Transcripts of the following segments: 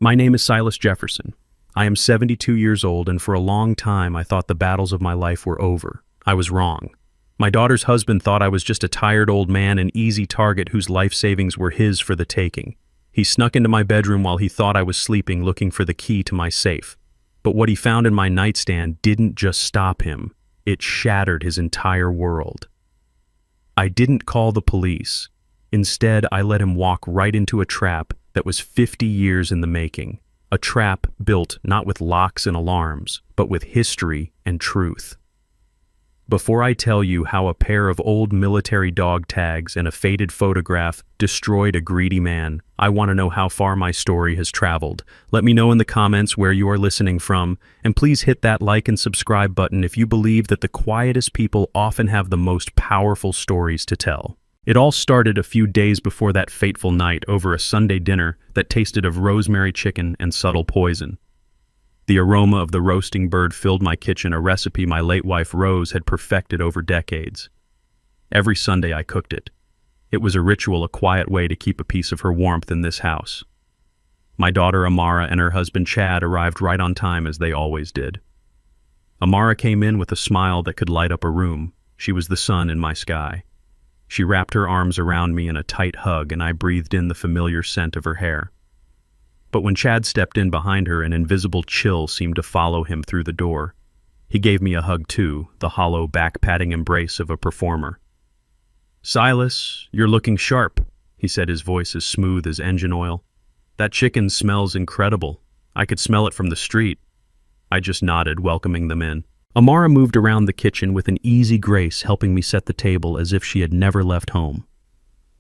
My name is Silas Jefferson. I am 72 years old, and for a long time I thought the battles of my life were over. I was wrong. My daughter's husband thought I was just a tired old man, an easy target whose life savings were his for the taking. He snuck into my bedroom while he thought I was sleeping, looking for the key to my safe. But what he found in my nightstand didn't just stop him. It shattered his entire world. I didn't call the police. Instead, I let him walk right into a trap that was 50 years in the making. A trap built not with locks and alarms, but with history and truth. Before I tell you how a pair of old military dog tags and a faded photograph destroyed a greedy man, I want to know how far my story has traveled. Let me know in the comments where you are listening from, and please hit that like and subscribe button if you believe that the quietest people often have the most powerful stories to tell. It all started a few days before that fateful night over a Sunday dinner that tasted of rosemary chicken and subtle poison. The aroma of the roasting bird filled my kitchen, a recipe my late wife Rose had perfected over decades. Every Sunday I cooked it. It was a ritual, a quiet way to keep a piece of her warmth in this house. My daughter Amara and her husband Chad arrived right on time, as they always did. Amara came in with a smile that could light up a room. She was the sun in my sky. She wrapped her arms around me in a tight hug, and I breathed in the familiar scent of her hair. But when Chad stepped in behind her, an invisible chill seemed to follow him through the door. He gave me a hug too, the hollow, back-patting embrace of a performer. "Silas, you're looking sharp," he said, his voice as smooth as engine oil. "That chicken smells incredible. I could smell it from the street." I just nodded, welcoming them in. Amara moved around the kitchen with an easy grace, helping me set the table as if she had never left home.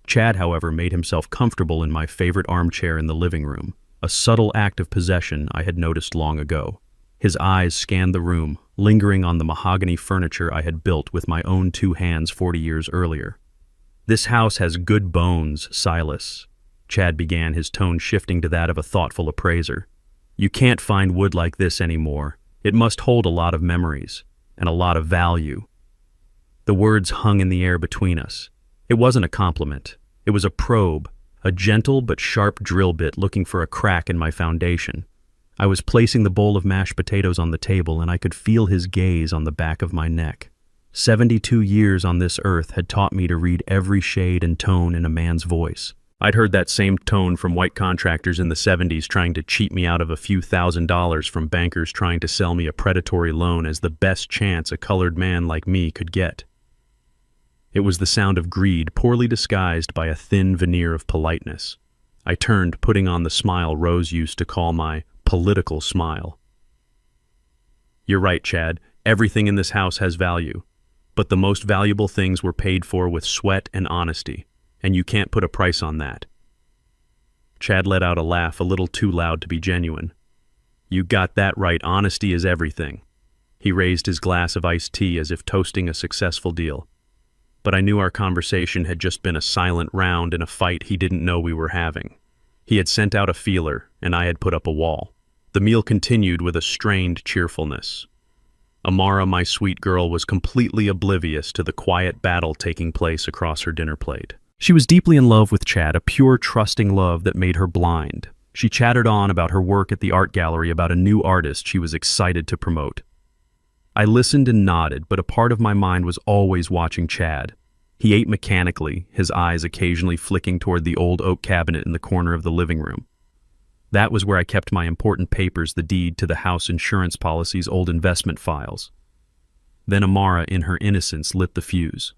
Chad, however, made himself comfortable in my favorite armchair in the living room, a subtle act of possession I had noticed long ago. His eyes scanned the room, lingering on the mahogany furniture I had built with my own 2 hands 40 years earlier. "This house has good bones, Silas," Chad began, his tone shifting to that of a thoughtful appraiser. "You can't find wood like this anymore. It must hold a lot of memories, and a lot of value." The words hung in the air between us. It wasn't a compliment. It was a probe, a gentle but sharp drill bit looking for a crack in my foundation. I was placing the bowl of mashed potatoes on the table, and I could feel his gaze on the back of my neck. 72 years on this earth had taught me to read every shade and tone in a man's voice. I'd heard that same tone from white contractors in the 70s trying to cheat me out of a few $1,000s, from bankers trying to sell me a predatory loan as the best chance a colored man like me could get. It was the sound of greed, poorly disguised by a thin veneer of politeness. I turned, putting on the smile Rose used to call my political smile. "You're right, Chad. Everything in this house has value. But the most valuable things were paid for with sweat and honesty. And you can't put a price on that." Chad let out a laugh, a little too loud to be genuine. "You got that right. Honesty is everything." He raised his glass of iced tea as if toasting a successful deal. But I knew our conversation had just been a silent round in a fight he didn't know we were having. He had sent out a feeler, and I had put up a wall. The meal continued with a strained cheerfulness. Amara, my sweet girl, was completely oblivious to the quiet battle taking place across her dinner plate. She was deeply in love with Chad, a pure, trusting love that made her blind. She chattered on about her work at the art gallery, about a new artist she was excited to promote. I listened and nodded, but a part of my mind was always watching Chad. He ate mechanically, his eyes occasionally flicking toward the old oak cabinet in the corner of the living room. That was where I kept my important papers, the deed to the house insurance policies, old investment files. Then Amara, in her innocence, lit the fuse.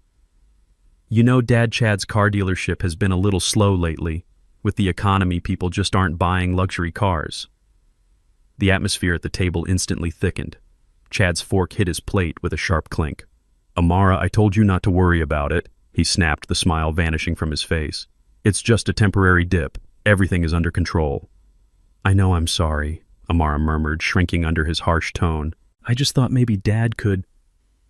"You know, Dad, Chad's car dealership has been a little slow lately. With the economy, people just aren't buying luxury cars." The atmosphere at the table instantly thickened. Chad's fork hit his plate with a sharp clink. "Amara, I told you not to worry about it," he snapped, the smile vanishing from his face. "It's just a temporary dip. Everything is under control." "I know, I'm sorry," Amara murmured, shrinking under his harsh tone. "I just thought maybe Dad could—"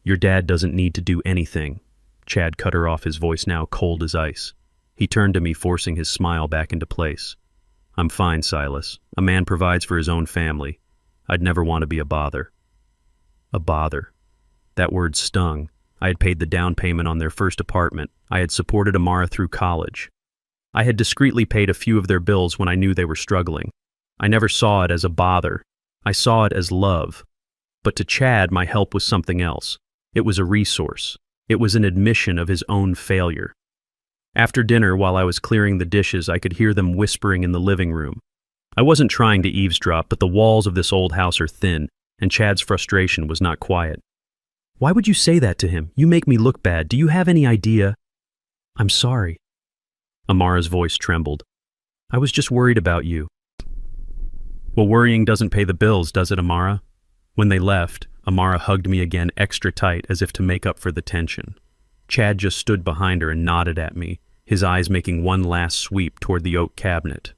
"Your dad doesn't need to do anything." Chad cut her off, his voice now cold as ice. He turned to me, forcing his smile back into place. "I'm fine, Silas. A man provides for his own family. I'd never want to be a bother." A bother. That word stung. I had paid the down payment on their first apartment. I had supported Amara through college. I had discreetly paid a few of their bills when I knew they were struggling. I never saw it as a bother. I saw it as love. But to Chad, my help was something else. It was a resource. It was an admission of his own failure. After dinner, while I was clearing the dishes, I could hear them whispering in the living room. I wasn't trying to eavesdrop, but the walls of this old house are thin, and Chad's frustration was not quiet. "Why would you say that to him? You make me look bad. Do you have any idea?" "I'm sorry." Amara's voice trembled. "I was just worried about you." "Well, worrying doesn't pay the bills, does it, Amara?" When they left, Amara hugged me again extra tight as if to make up for the tension. Chad just stood behind her and nodded at me, his eyes making one last sweep toward the oak cabinet.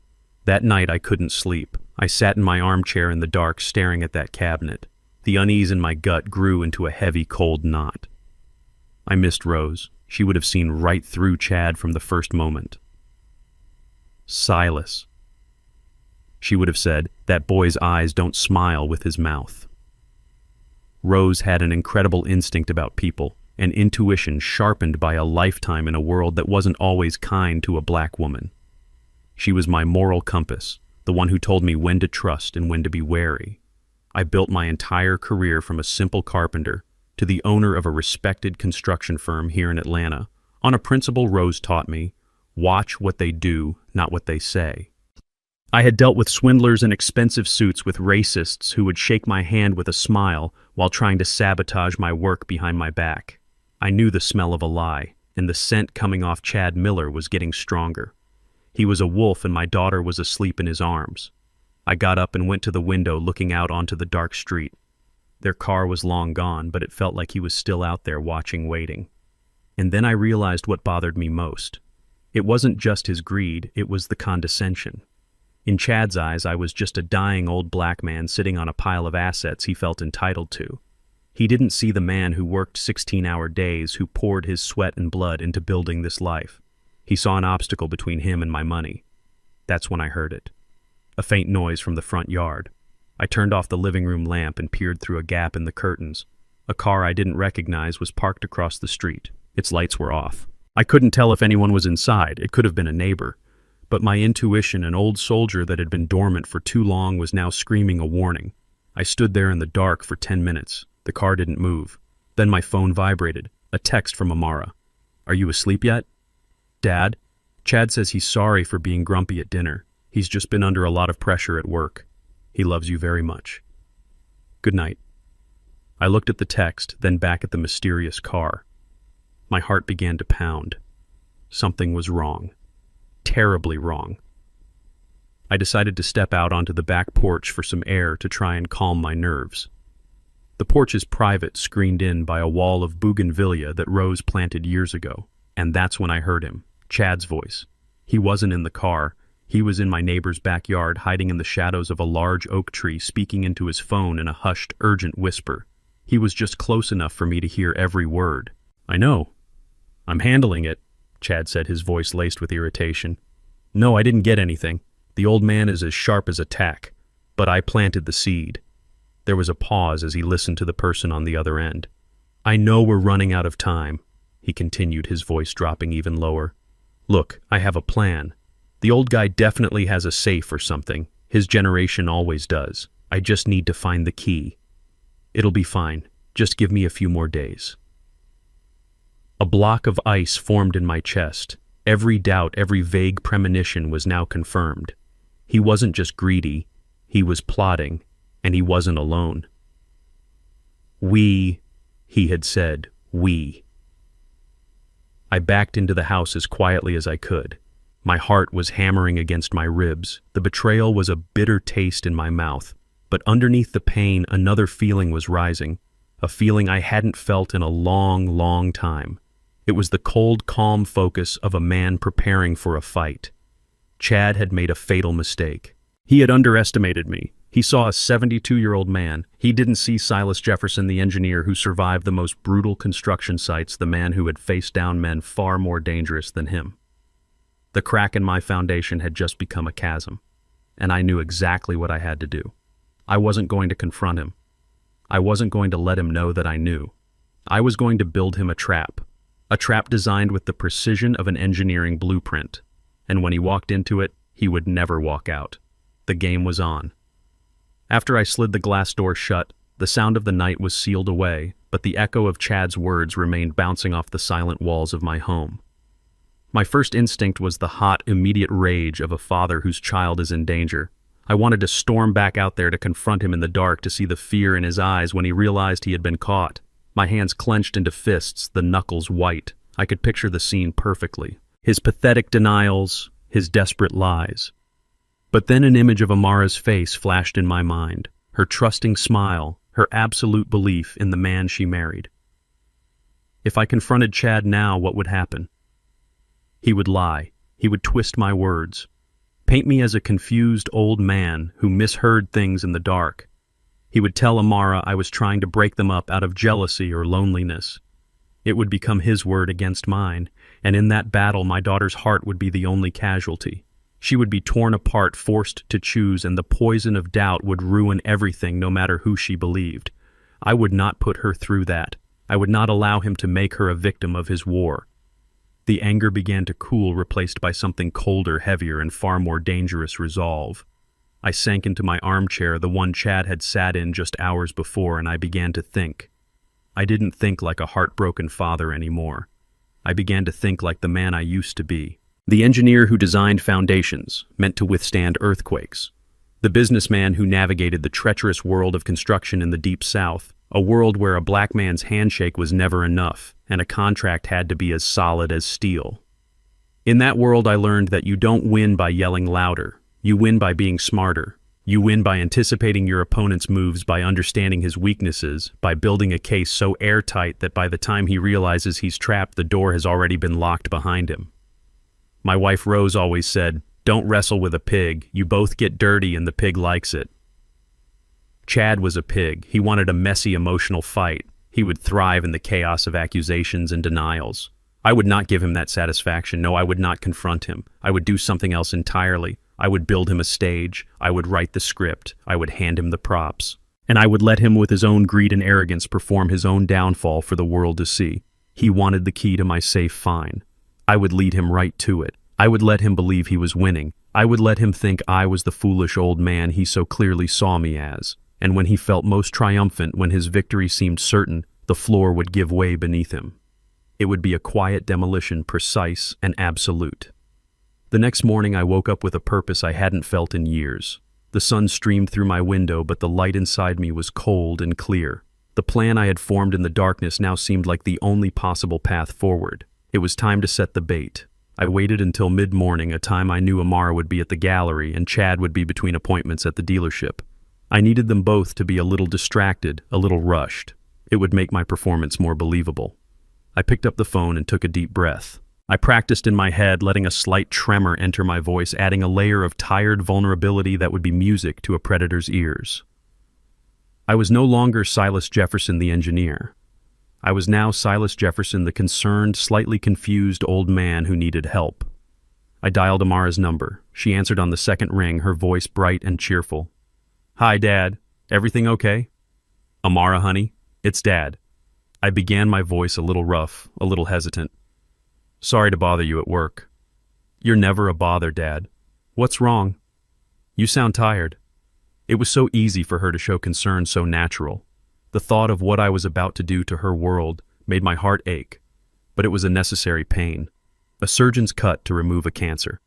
That night I couldn't sleep. I sat in my armchair in the dark staring at that cabinet. The unease in my gut grew into a heavy, cold knot. I missed Rose. She would have seen right through Chad from the first moment. "Silas," she would have said, "that boy's eyes don't smile with his mouth." Rose had an incredible instinct about people, an intuition sharpened by a lifetime in a world that wasn't always kind to a black woman. She was my moral compass, the one who told me when to trust and when to be wary. I built my entire career from a simple carpenter to the owner of a respected construction firm here in Atlanta, on a principle Rose taught me: watch what they do, not what they say. I had dealt with swindlers in expensive suits, with racists who would shake my hand with a smile while trying to sabotage my work behind my back. I knew the smell of a lie, and the scent coming off Chad Miller was getting stronger. He was a wolf, and my daughter was asleep in his arms. I got up and went to the window, looking out onto the dark street. Their car was long gone, but it felt like he was still out there watching, waiting. And then I realized what bothered me most. It wasn't just his greed, it was the condescension. In Chad's eyes, I was just a dying old black man sitting on a pile of assets he felt entitled to. He didn't see the man who worked 16-hour days, who poured his sweat and blood into building this life. He saw an obstacle between him and my money. That's when I heard it. A faint noise from the front yard. I turned off the living room lamp and peered through a gap in the curtains. A car I didn't recognize was parked across the street. Its lights were off. I couldn't tell if anyone was inside. It could have been a neighbor. But my intuition, an old soldier that had been dormant for too long, was now screaming a warning. I stood there in the dark for 10 minutes. The car didn't move. Then my phone vibrated. A text from Amara. "Are you asleep yet?" "Dad, Chad says he's sorry for being grumpy at dinner. He's just been under a lot of pressure at work. He loves you very much. Good night." I looked at the text, then back at the mysterious car. My heart began to pound. Something was wrong. Terribly wrong. I decided to step out onto the back porch for some air to try and calm my nerves. The porch is private, screened in by a wall of bougainvillea that Rose planted years ago. And that's when I heard him, Chad's voice. He wasn't in the car. He was in my neighbor's backyard, hiding in the shadows of a large oak tree, speaking into his phone in a hushed, urgent whisper. He was just close enough for me to hear every word. "I know. I'm handling it," Chad said, his voice laced with irritation. "No, I didn't get anything. The old man is as sharp as a tack. But I planted the seed." There was a pause as he listened to the person on the other end. "I know we're running out of time," he continued, his voice dropping even lower. "Look, I have a plan. The old guy definitely has a safe or something. His generation always does. I just need to find the key. It'll be fine. Just give me a few more days." A block of ice formed in my chest. Every doubt, every vague premonition was now confirmed. He wasn't just greedy. He was plotting, and he wasn't alone. "We," he had said, "we." I backed into the house as quietly as I could. My heart was hammering against my ribs. The betrayal was a bitter taste in my mouth. But underneath the pain, another feeling was rising. A feeling I hadn't felt in a long, long time. It was the cold, calm focus of a man preparing for a fight. Chad had made a fatal mistake. He had underestimated me. He saw a 72-year-old man. He didn't see Silas Jefferson, the engineer who survived the most brutal construction sites, the man who had faced down men far more dangerous than him. The crack in my foundation had just become a chasm, and I knew exactly what I had to do. I wasn't going to confront him. I wasn't going to let him know that I knew. I was going to build him a trap designed with the precision of an engineering blueprint, and when he walked into it, he would never walk out. The game was on. After I slid the glass door shut, the sound of the night was sealed away, but the echo of Chad's words remained bouncing off the silent walls of my home. My first instinct was the hot, immediate rage of a father whose child is in danger. I wanted to storm back out there to confront him in the dark, to see the fear in his eyes when he realized he had been caught. My hands clenched into fists, the knuckles white. I could picture the scene perfectly. His pathetic denials, his desperate lies. But then an image of Amara's face flashed in my mind, her trusting smile, her absolute belief in the man she married. If I confronted Chad now, what would happen? He would lie. He would twist my words. Paint me as a confused old man who misheard things in the dark. He would tell Amara I was trying to break them up out of jealousy or loneliness. It would become his word against mine, and in that battle my daughter's heart would be the only casualty. She would be torn apart, forced to choose, and the poison of doubt would ruin everything, no matter who she believed. I would not put her through that. I would not allow him to make her a victim of his war. The anger began to cool, replaced by something colder, heavier, and far more dangerous resolve. I sank into my armchair, the one Chad had sat in just hours before, and I began to think. I didn't think like a heartbroken father anymore. I began to think like the man I used to be. The engineer who designed foundations, meant to withstand earthquakes. The businessman who navigated the treacherous world of construction in the Deep South, a world where a black man's handshake was never enough, and a contract had to be as solid as steel. In that world I learned that you don't win by yelling louder. You win by being smarter. You win by anticipating your opponent's moves, by understanding his weaknesses, by building a case so airtight that by the time he realizes he's trapped, the door has already been locked behind him. My wife Rose always said, "Don't wrestle with a pig. You both get dirty and the pig likes it." Chad was a pig. He wanted a messy, emotional fight. He would thrive in the chaos of accusations and denials. I would not give him that satisfaction. No, I would not confront him. I would do something else entirely. I would build him a stage. I would write the script. I would hand him the props. And I would let him, with his own greed and arrogance, perform his own downfall for the world to see. He wanted the key to my safe fine. I would lead him right to it. I would let him believe he was winning. I would let him think I was the foolish old man he so clearly saw me as. And when he felt most triumphant, when his victory seemed certain, the floor would give way beneath him. It would be a quiet demolition, precise and absolute. The next morning I woke up with a purpose I hadn't felt in years. The sun streamed through my window, but the light inside me was cold and clear. The plan I had formed in the darkness now seemed like the only possible path forward. It was time to set the bait. I waited until mid-morning, a time I knew Amara would be at the gallery and Chad would be between appointments at the dealership. I needed them both to be a little distracted, a little rushed. It would make my performance more believable. I picked up the phone and took a deep breath. I practiced in my head, letting a slight tremor enter my voice, adding a layer of tired vulnerability that would be music to a predator's ears. I was no longer Silas Jefferson the engineer. I was now Silas Jefferson, the concerned, slightly confused old man who needed help. I dialed Amara's number. She answered on the second ring, her voice bright and cheerful. "Hi, Dad. Everything okay?" "Amara, honey, it's Dad." I began, my voice a little rough, a little hesitant. "Sorry to bother you at work." "You're never a bother, Dad. What's wrong? You sound tired." It was so easy for her to show concern, so natural. The thought of what I was about to do to her world made my heart ache, but it was a necessary pain. A surgeon's cut to remove a cancer.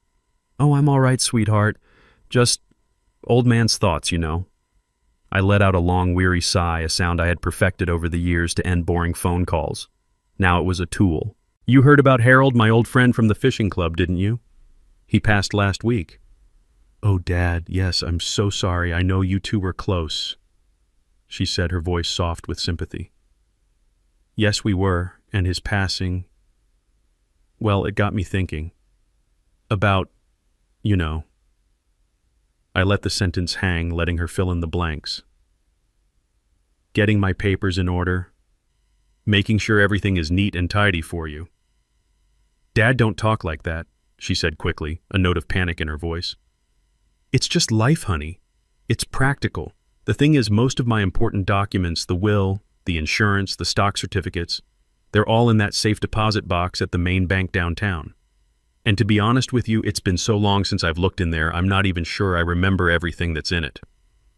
"Oh, I'm all right, sweetheart. Just old man's thoughts, you know." I let out a long, weary sigh, a sound I had perfected over the years to end boring phone calls. Now it was a tool. "You heard about Harold, my old friend from the fishing club, didn't you? He passed last week." "Oh, Dad, yes, I'm so sorry. I know you two were close," she said, her voice soft with sympathy. "Yes, we were, and his passing, well, it got me thinking. About, you know." I let the sentence hang, letting her fill in the blanks. "Getting my papers in order. Making sure everything is neat and tidy for you." "Dad, don't talk like that," she said quickly, a note of panic in her voice. "It's just life, honey. It's practical. The thing is, most of my important documents, the will, the insurance, the stock certificates, they're all in that safe deposit box at the main bank downtown. And to be honest with you, it's been so long since I've looked in there, I'm not even sure I remember everything that's in it.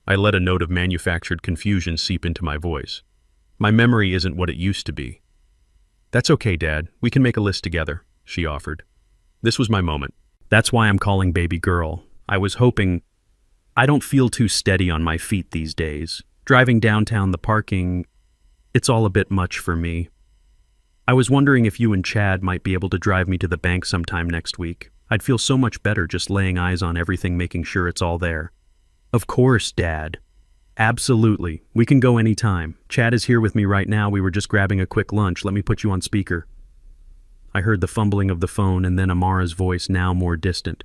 I let a note of manufactured confusion seep into my voice. My memory isn't what it used to be. That's okay, Dad. We can make a list together, she offered. This was my moment. That's why I'm calling baby girl. I was hoping... I don't feel too steady on my feet these days. Driving downtown, the parking, it's all a bit much for me. I was wondering if you and Chad might be able to drive me to the bank sometime next week. I'd feel so much better just laying eyes on everything, making sure it's all there. Of course, Dad. Absolutely. We can go anytime. Chad is here with me right now. We were just grabbing a quick lunch. Let me put you on speaker. I heard the fumbling of the phone and then Amara's voice, now more distant.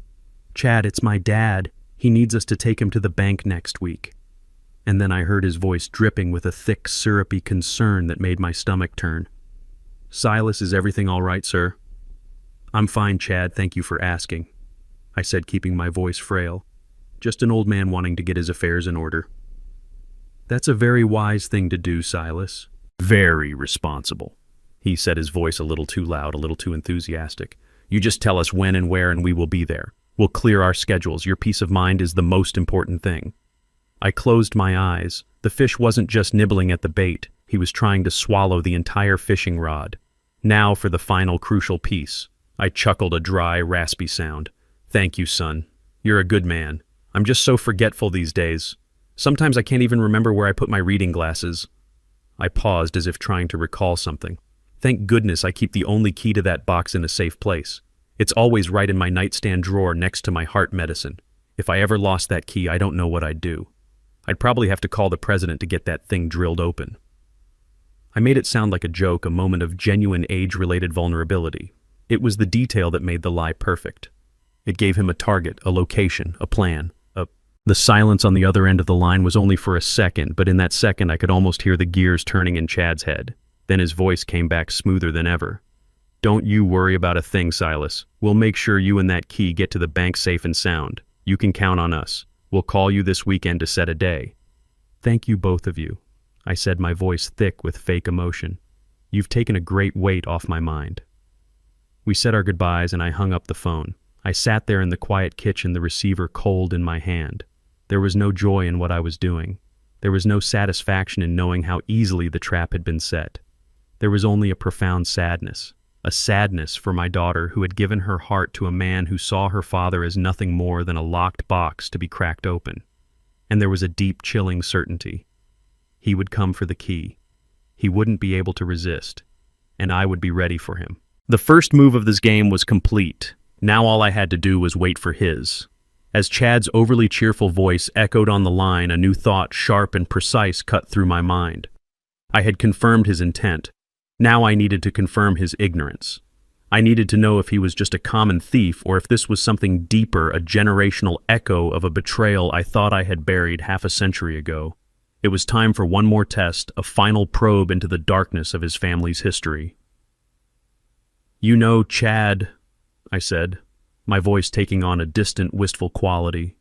Chad, it's my dad. He needs us to take him to the bank next week. And then I heard his voice dripping with a thick, syrupy concern that made my stomach turn. Silas, is everything all right, sir? I'm fine, Chad. Thank you for asking, I said, keeping my voice frail. Just an old man wanting to get his affairs in order. That's a very wise thing to do, Silas. Very responsible. He said, his voice a little too loud, a little too enthusiastic. You just tell us when and where and we will be there. We'll clear our schedules. Your peace of mind is the most important thing. I closed my eyes. The fish wasn't just nibbling at the bait. He was trying to swallow the entire fishing rod. Now for the final crucial piece. I chuckled a dry, raspy sound. Thank you, son. You're a good man. I'm just so forgetful these days. Sometimes I can't even remember where I put my reading glasses. I paused as if trying to recall something. Thank goodness I keep the only key to that box in a safe place. It's always right in my nightstand drawer next to my heart medicine. If I ever lost that key, I don't know what I'd do. I'd probably have to call the president to get that thing drilled open. I made it sound like a joke, a moment of genuine age-related vulnerability. It was the detail that made the lie perfect. It gave him a target, a location, a plan. The silence on the other end of the line was only for a second, but in that second I could almost hear the gears turning in Chad's head. Then his voice came back smoother than ever. Don't you worry about a thing, Silas. We'll make sure you and that key get to the bank safe and sound. You can count on us. We'll call you this weekend to set a day. Thank you, both of you, I said, my voice thick with fake emotion. You've taken a great weight off my mind. We said our goodbyes and I hung up the phone. I sat there in the quiet kitchen, the receiver cold in my hand. There was no joy in what I was doing. There was no satisfaction in knowing how easily the trap had been set. There was only a profound sadness, a sadness for my daughter who had given her heart to a man who saw her father as nothing more than a locked box to be cracked open. And there was a deep, chilling certainty. He would come for the key. He wouldn't be able to resist, and I would be ready for him. The first move of this game was complete. Now all I had to do was wait for his. As Chad's overly cheerful voice echoed on the line, a new thought, sharp and precise, cut through my mind. I had confirmed his intent. Now I needed to confirm his ignorance. I needed to know if he was just a common thief or if this was something deeper, a generational echo of a betrayal I thought I had buried half a century ago. It was time for one more test, a final probe into the darkness of his family's history. You know, Chad, I said, my voice taking on a distant, wistful quality.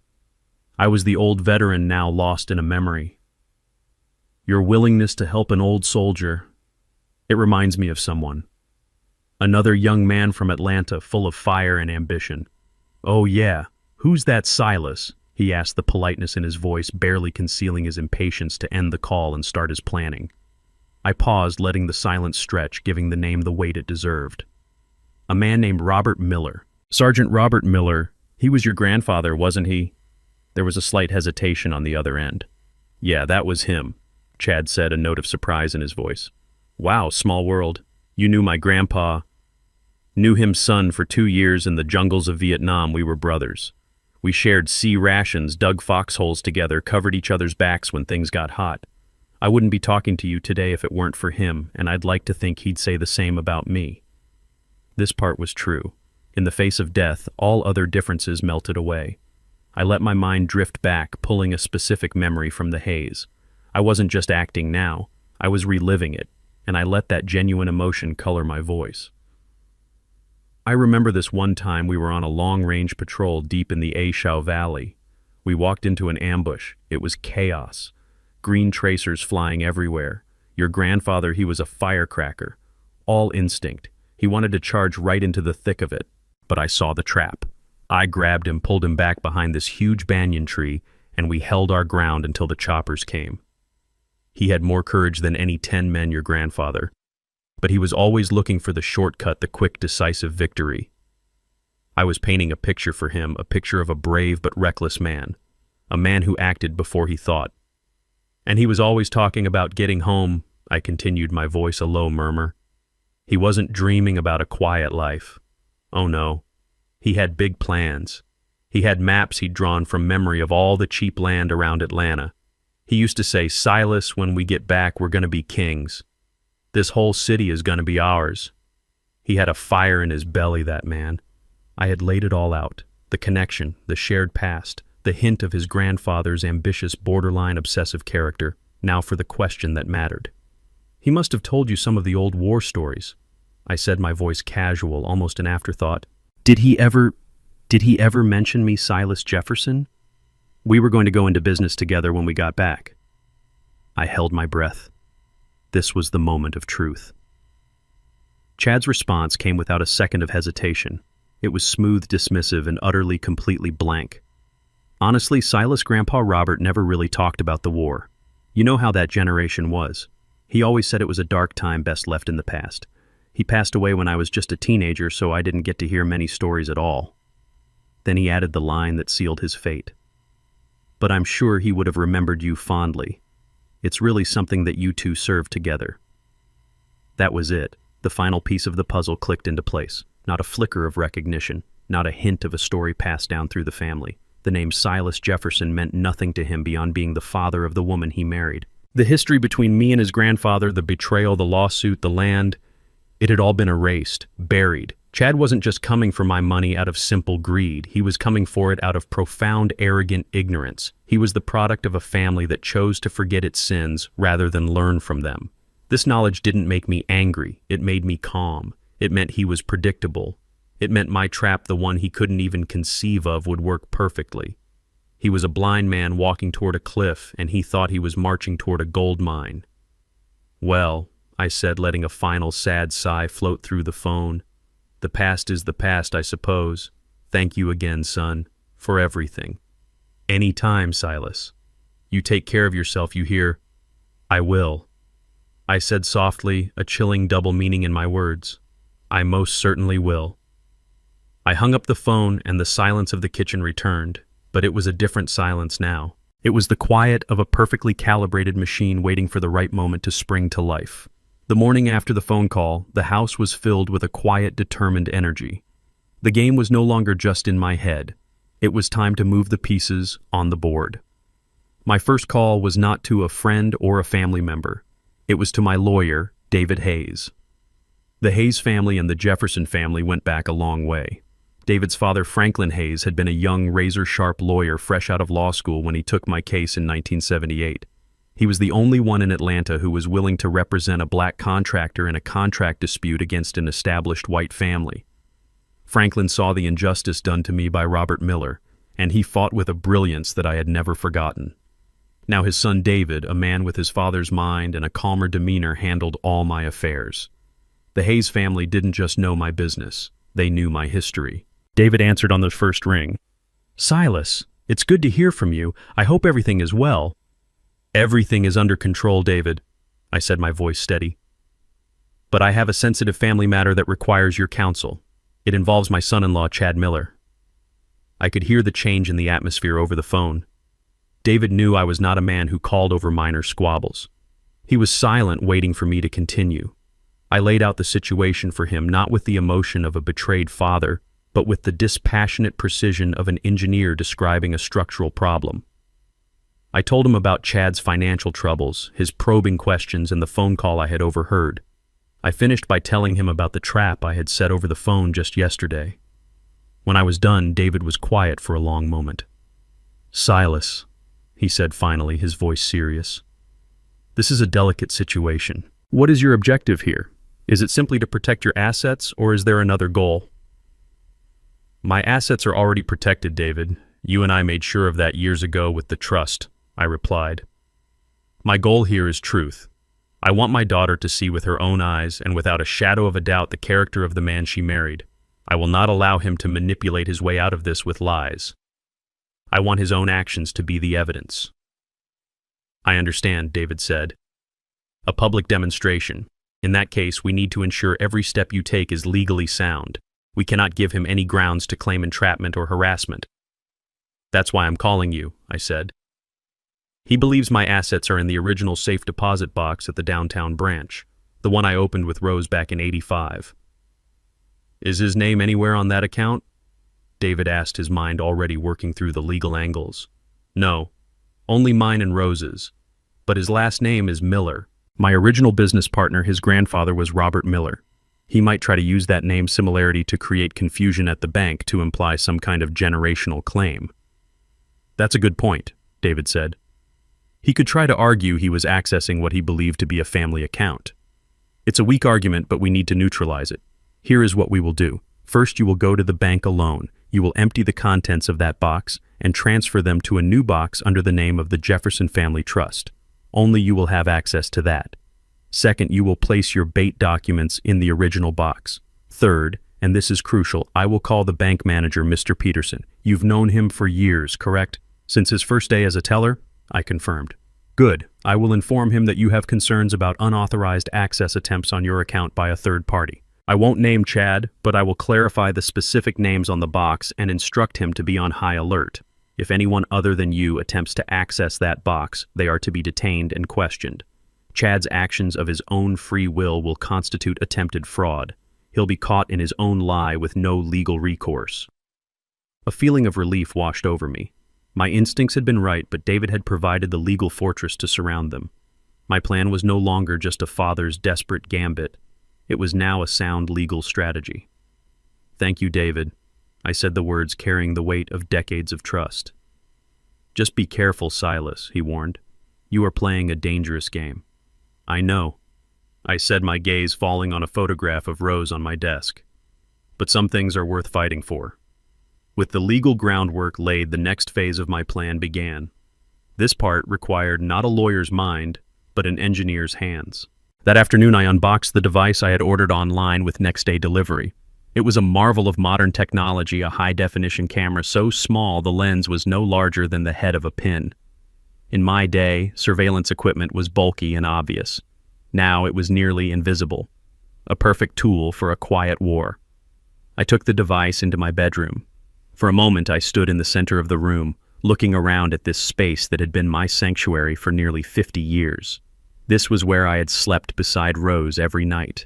I was the old veteran now lost in a memory. Your willingness to help an old soldier, it reminds me of someone. Another young man from Atlanta, full of fire and ambition. Oh yeah, who's that Silas? He asked, the politeness in his voice barely concealing his impatience to end the call and start his planning. I paused, letting the silence stretch, giving the name the weight it deserved. A man named Robert Miller. Sergeant Robert Miller. He was your grandfather, wasn't he? There was a slight hesitation on the other end. Yeah, that was him, Chad said, a note of surprise in his voice. Wow, small world. You knew my grandpa. Knew him, son, for 2 years in the jungles of Vietnam. We were brothers. We shared sea rations, dug foxholes together, covered each other's backs when things got hot. I wouldn't be talking to you today if it weren't for him, and I'd like to think he'd say the same about me. This part was true. In the face of death, all other differences melted away. I let my mind drift back, pulling a specific memory from the haze. I wasn't just acting now. I was reliving it, and I let that genuine emotion color my voice. I remember this one time we were on a long-range patrol deep in the A Shau Valley. We walked into an ambush. It was chaos. Green tracers flying everywhere. Your grandfather, he was a firecracker. All instinct. He wanted to charge right into the thick of it. But I saw the trap. I grabbed him, pulled him back behind this huge banyan tree, and we held our ground until the choppers came. He had more courage than any 10 men your grandfather, but he was always looking for the shortcut, the quick, decisive victory. I was painting a picture for him, a picture of a brave but reckless man, a man who acted before he thought. And he was always talking about getting home, I continued, my voice a low murmur. He wasn't dreaming about a quiet life. Oh no. He had big plans. He had maps he'd drawn from memory of all the cheap land around Atlanta. He used to say, "Silas, when we get back, we're going to be kings. This whole city is going to be ours." He had a fire in his belly, that man. I had laid it all out, the connection, the shared past, the hint of his grandfather's ambitious, borderline obsessive character, now for the question that mattered. "He must have told you some of the old war stories," I said, my voice casual, almost an afterthought. Did he ever mention me, Silas Jefferson? We were going to go into business together when we got back. I held my breath. This was the moment of truth. Chad's response came without a second of hesitation. It was smooth, dismissive, and utterly, completely blank. Honestly, Silas' Grandpa Robert never really talked about the war. You know how that generation was. He always said it was a dark time best left in the past. He passed away when I was just a teenager, so I didn't get to hear many stories at all. Then he added the line that sealed his fate. But I'm sure he would have remembered you fondly. It's really something that you two served together. That was it. The final piece of the puzzle clicked into place. Not a flicker of recognition, not a hint of a story passed down through the family. The name Silas Jefferson meant nothing to him beyond being the father of the woman he married. The history between me and his grandfather, the betrayal, the lawsuit, the land, it had all been erased, buried. Chad wasn't just coming for my money out of simple greed. He was coming for it out of profound, arrogant ignorance. He was the product of a family that chose to forget its sins rather than learn from them. This knowledge didn't make me angry. It made me calm. It meant he was predictable. It meant my trap, the one he couldn't even conceive of, would work perfectly. He was a blind man walking toward a cliff, and he thought he was marching toward a gold mine. "Well," I said, letting a final sad sigh float through the phone, "the past is the past, I suppose. Thank you again, son, for everything." "Any time, Silas. You take care of yourself, you hear?" "I will," I said softly, a chilling double meaning in my words. "I most certainly will." I hung up the phone, and the silence of the kitchen returned, but it was a different silence now. It was the quiet of a perfectly calibrated machine waiting for the right moment to spring to life. The morning after the phone call, the house was filled with a quiet, determined energy. The game was no longer just in my head. It was time to move the pieces on the board. My first call was not to a friend or a family member. It was to my lawyer, David Hayes. The Hayes family and the Jefferson family went back a long way. David's father, Franklin Hayes, had been a young, razor-sharp lawyer fresh out of law school when he took my case in 1978. He was the only one in Atlanta who was willing to represent a black contractor in a contract dispute against an established white family. Franklin saw the injustice done to me by Robert Miller, and he fought with a brilliance that I had never forgotten. Now his son David, a man with his father's mind and a calmer demeanor, handled all my affairs. The Hayes family didn't just know my business, they knew my history. David answered on the first ring. "Silas, it's good to hear from you. I hope everything is well." "Everything is under control, David," I said, my voice steady. "But I have a sensitive family matter that requires your counsel. It involves my son-in-law, Chad Miller." I could hear the change in the atmosphere over the phone. David knew I was not a man who called over minor squabbles. He was silent, waiting for me to continue. I laid out the situation for him, not with the emotion of a betrayed father, but with the dispassionate precision of an engineer describing a structural problem. I told him about Chad's financial troubles, his probing questions, and the phone call I had overheard. I finished by telling him about the trap I had set over the phone just yesterday. When I was done, David was quiet for a long moment. "Silas," he said finally, his voice serious, "this is a delicate situation. What is your objective here? Is it simply to protect your assets, or is there another goal?" "My assets are already protected, David. You and I made sure of that years ago with the trust," I replied. "My goal here is truth. I want my daughter to see with her own eyes and without a shadow of a doubt the character of the man she married. I will not allow him to manipulate his way out of this with lies. I want his own actions to be the evidence. I understand, David said. A public demonstration. In that case, we need to ensure every step you take is legally sound. We cannot give him any grounds to claim entrapment or harassment. That's why I'm calling you, I said. He believes my assets are in the original safe deposit box at the downtown branch, the one I opened with Rose back in '85. Is his name anywhere on that account? David asked, his mind already working through the legal angles. No, only mine and Rose's. But his last name is Miller. My original business partner, his grandfather was Robert Miller. He might try to use that name similarity to create confusion at the bank to imply some kind of generational claim. That's a good point, David said. He could try to argue he was accessing what he believed to be a family account. It's a weak argument, but we need to neutralize it. Here is what we will do. First, you will go to the bank alone. You will empty the contents of that box and transfer them to a new box under the name of the Jefferson Family Trust. Only you will have access to that. Second, you will place your bait documents in the original box. Third, and this is crucial, I will call the bank manager, Mr. Peterson. You've known him for years, correct? Since his first day as a teller? I confirmed. Good. I will inform him that you have concerns about unauthorized access attempts on your account by a third party. I won't name Chad, but I will clarify the specific names on the box and instruct him to be on high alert. If anyone other than you attempts to access that box, they are to be detained and questioned. Chad's actions of his own free will constitute attempted fraud. He'll be caught in his own lie with no legal recourse. A feeling of relief washed over me. My instincts had been right, but David had provided the legal fortress to surround them. My plan was no longer just a father's desperate gambit. It was now a sound legal strategy. Thank you, David. I said the words carrying the weight of decades of trust. Just be careful, Silas, he warned. You are playing a dangerous game. I know, I said, my gaze falling on a photograph of Rose on my desk. But some things are worth fighting for. With the legal groundwork laid, the next phase of my plan began. This part required not a lawyer's mind, but an engineer's hands. That afternoon, I unboxed the device I had ordered online with next-day delivery. It was a marvel of modern technology, a high-definition camera so small the lens was no larger than the head of a pin. In my day, surveillance equipment was bulky and obvious. Now it was nearly invisible. A perfect tool for a quiet war. I took the device into my bedroom. For a moment, I stood in the center of the room, looking around at this space that had been my sanctuary for nearly 50 years. This was where I had slept beside Rose every night.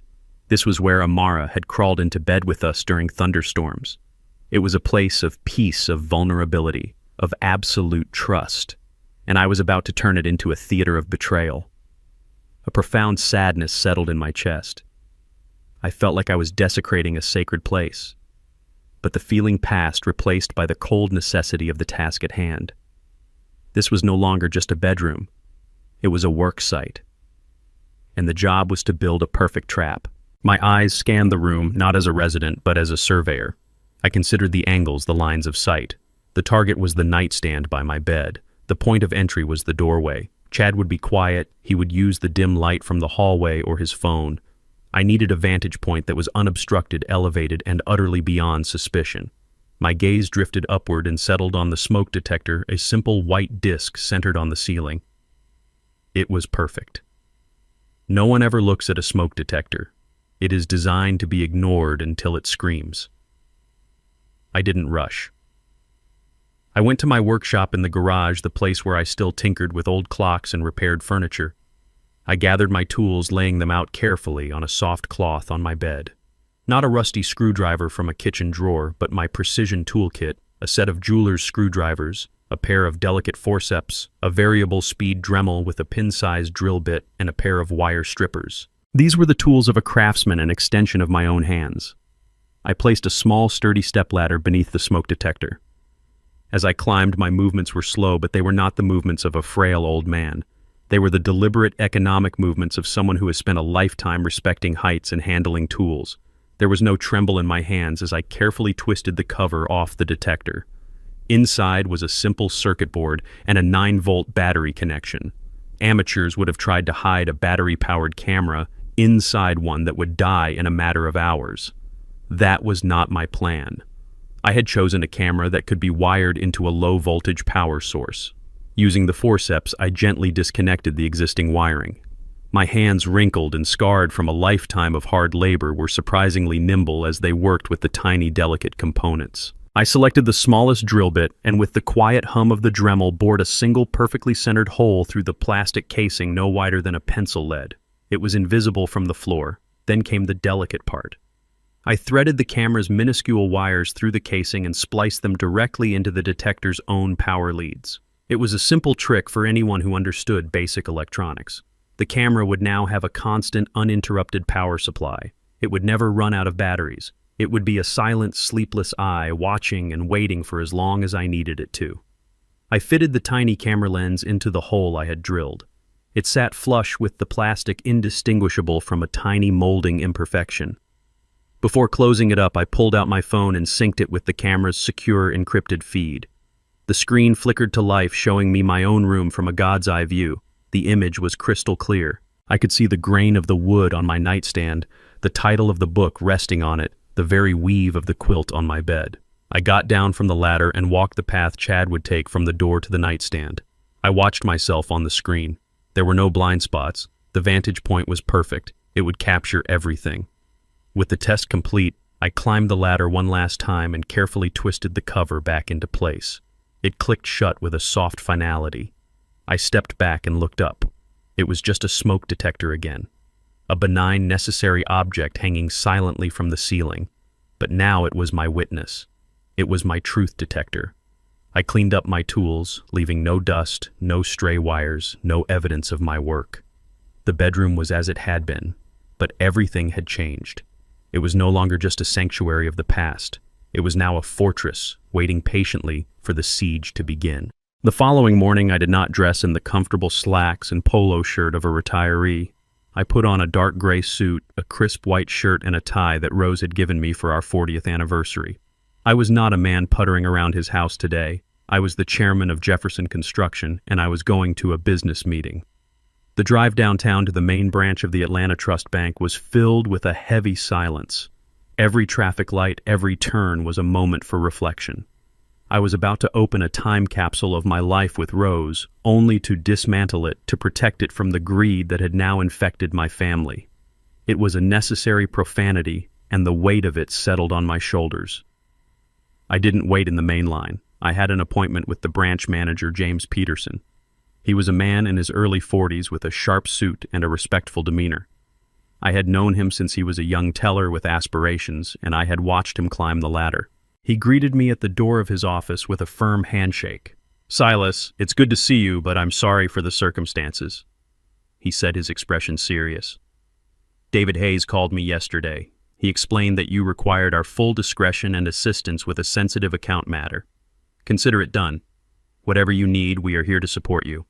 This was where Amara had crawled into bed with us during thunderstorms. It was a place of peace, of vulnerability, of absolute trust. And I was about to turn it into a theater of betrayal. A profound sadness settled in my chest. I felt like I was desecrating a sacred place. But the feeling passed, replaced by the cold necessity of the task at hand. This was no longer just a bedroom. It was a work site. And the job was to build a perfect trap. My eyes scanned the room, not as a resident, but as a surveyor. I considered the angles, the lines of sight. The target was the nightstand by my bed. The point of entry was the doorway. Chad would be quiet. He would use the dim light from the hallway or his phone. I needed a vantage point that was unobstructed, elevated, and utterly beyond suspicion. My gaze drifted upward and settled on the smoke detector, a simple white disc centered on the ceiling. It was perfect. No one ever looks at a smoke detector. It is designed to be ignored until it screams. I didn't rush. I went to my workshop in the garage, the place where I still tinkered with old clocks and repaired furniture. I gathered my tools, laying them out carefully on a soft cloth on my bed. Not a rusty screwdriver from a kitchen drawer, but my precision toolkit, a set of jeweler's screwdrivers, a pair of delicate forceps, a variable speed Dremel with a pin-sized drill bit, and a pair of wire strippers. These were the tools of a craftsman, an extension of my own hands. I placed a small, sturdy stepladder beneath the smoke detector. As I climbed, my movements were slow, but they were not the movements of a frail old man. They were the deliberate economic movements of someone who has spent a lifetime respecting heights and handling tools. There was no tremble in my hands as I carefully twisted the cover off the detector. Inside was a simple circuit board and a 9-volt battery connection. Amateurs would have tried to hide a battery-powered camera inside one that would die in a matter of hours. That was not my plan. I had chosen a camera that could be wired into a low-voltage power source. Using the forceps, I gently disconnected the existing wiring. My hands, wrinkled and scarred from a lifetime of hard labor, were surprisingly nimble as they worked with the tiny, delicate components. I selected the smallest drill bit and with the quiet hum of the Dremel bored a single perfectly centered hole through the plastic casing no wider than a pencil lead. It was invisible from the floor. Then came the delicate part. I threaded the camera's minuscule wires through the casing and spliced them directly into the detector's own power leads. It was a simple trick for anyone who understood basic electronics. The camera would now have a constant, uninterrupted power supply. It would never run out of batteries. It would be a silent, sleepless eye watching and waiting for as long as I needed it to. I fitted the tiny camera lens into the hole I had drilled. It sat flush with the plastic, indistinguishable from a tiny molding imperfection. Before closing it up, I pulled out my phone and synced it with the camera's secure, encrypted feed. The screen flickered to life, showing me my own room from a god's eye view. The image was crystal clear. I could see the grain of the wood on my nightstand, the title of the book resting on it, the very weave of the quilt on my bed. I got down from the ladder and walked the path Chad would take from the door to the nightstand. I watched myself on the screen. There were no blind spots. The vantage point was perfect. It would capture everything. With the test complete, I climbed the ladder one last time and carefully twisted the cover back into place. It clicked shut with a soft finality. I stepped back and looked up. It was just a smoke detector again. A benign, necessary object hanging silently from the ceiling. But now it was my witness. It was my truth detector. I cleaned up my tools, leaving no dust, no stray wires, no evidence of my work. The bedroom was as it had been, but everything had changed. It was no longer just a sanctuary of the past. It was now a fortress, waiting patiently for the siege to begin. The following morning, I did not dress in the comfortable slacks and polo shirt of a retiree. I put on a dark gray suit, a crisp white shirt, and a tie that Rose had given me for our 40th anniversary. I was not a man puttering around his house today. I was the chairman of Jefferson Construction, and I was going to a business meeting. The drive downtown to the main branch of the Atlanta Trust Bank was filled with a heavy silence. Every traffic light, every turn was a moment for reflection. I was about to open a time capsule of my life with Rose, only to dismantle it to protect it from the greed that had now infected my family. It was a necessary profanity, and the weight of it settled on my shoulders. I didn't wait in the main line. I had an appointment with the branch manager, James Peterson. He was a man in his early 40s with a sharp suit and a respectful demeanor. I had known him since he was a young teller with aspirations, and I had watched him climb the ladder. He greeted me at the door of his office with a firm handshake. "Silas, it's good to see you, but I'm sorry for the circumstances," he said, his expression serious. "David Hayes called me yesterday. He explained that you required our full discretion and assistance with a sensitive account matter. Consider it done. Whatever you need, we are here to support you."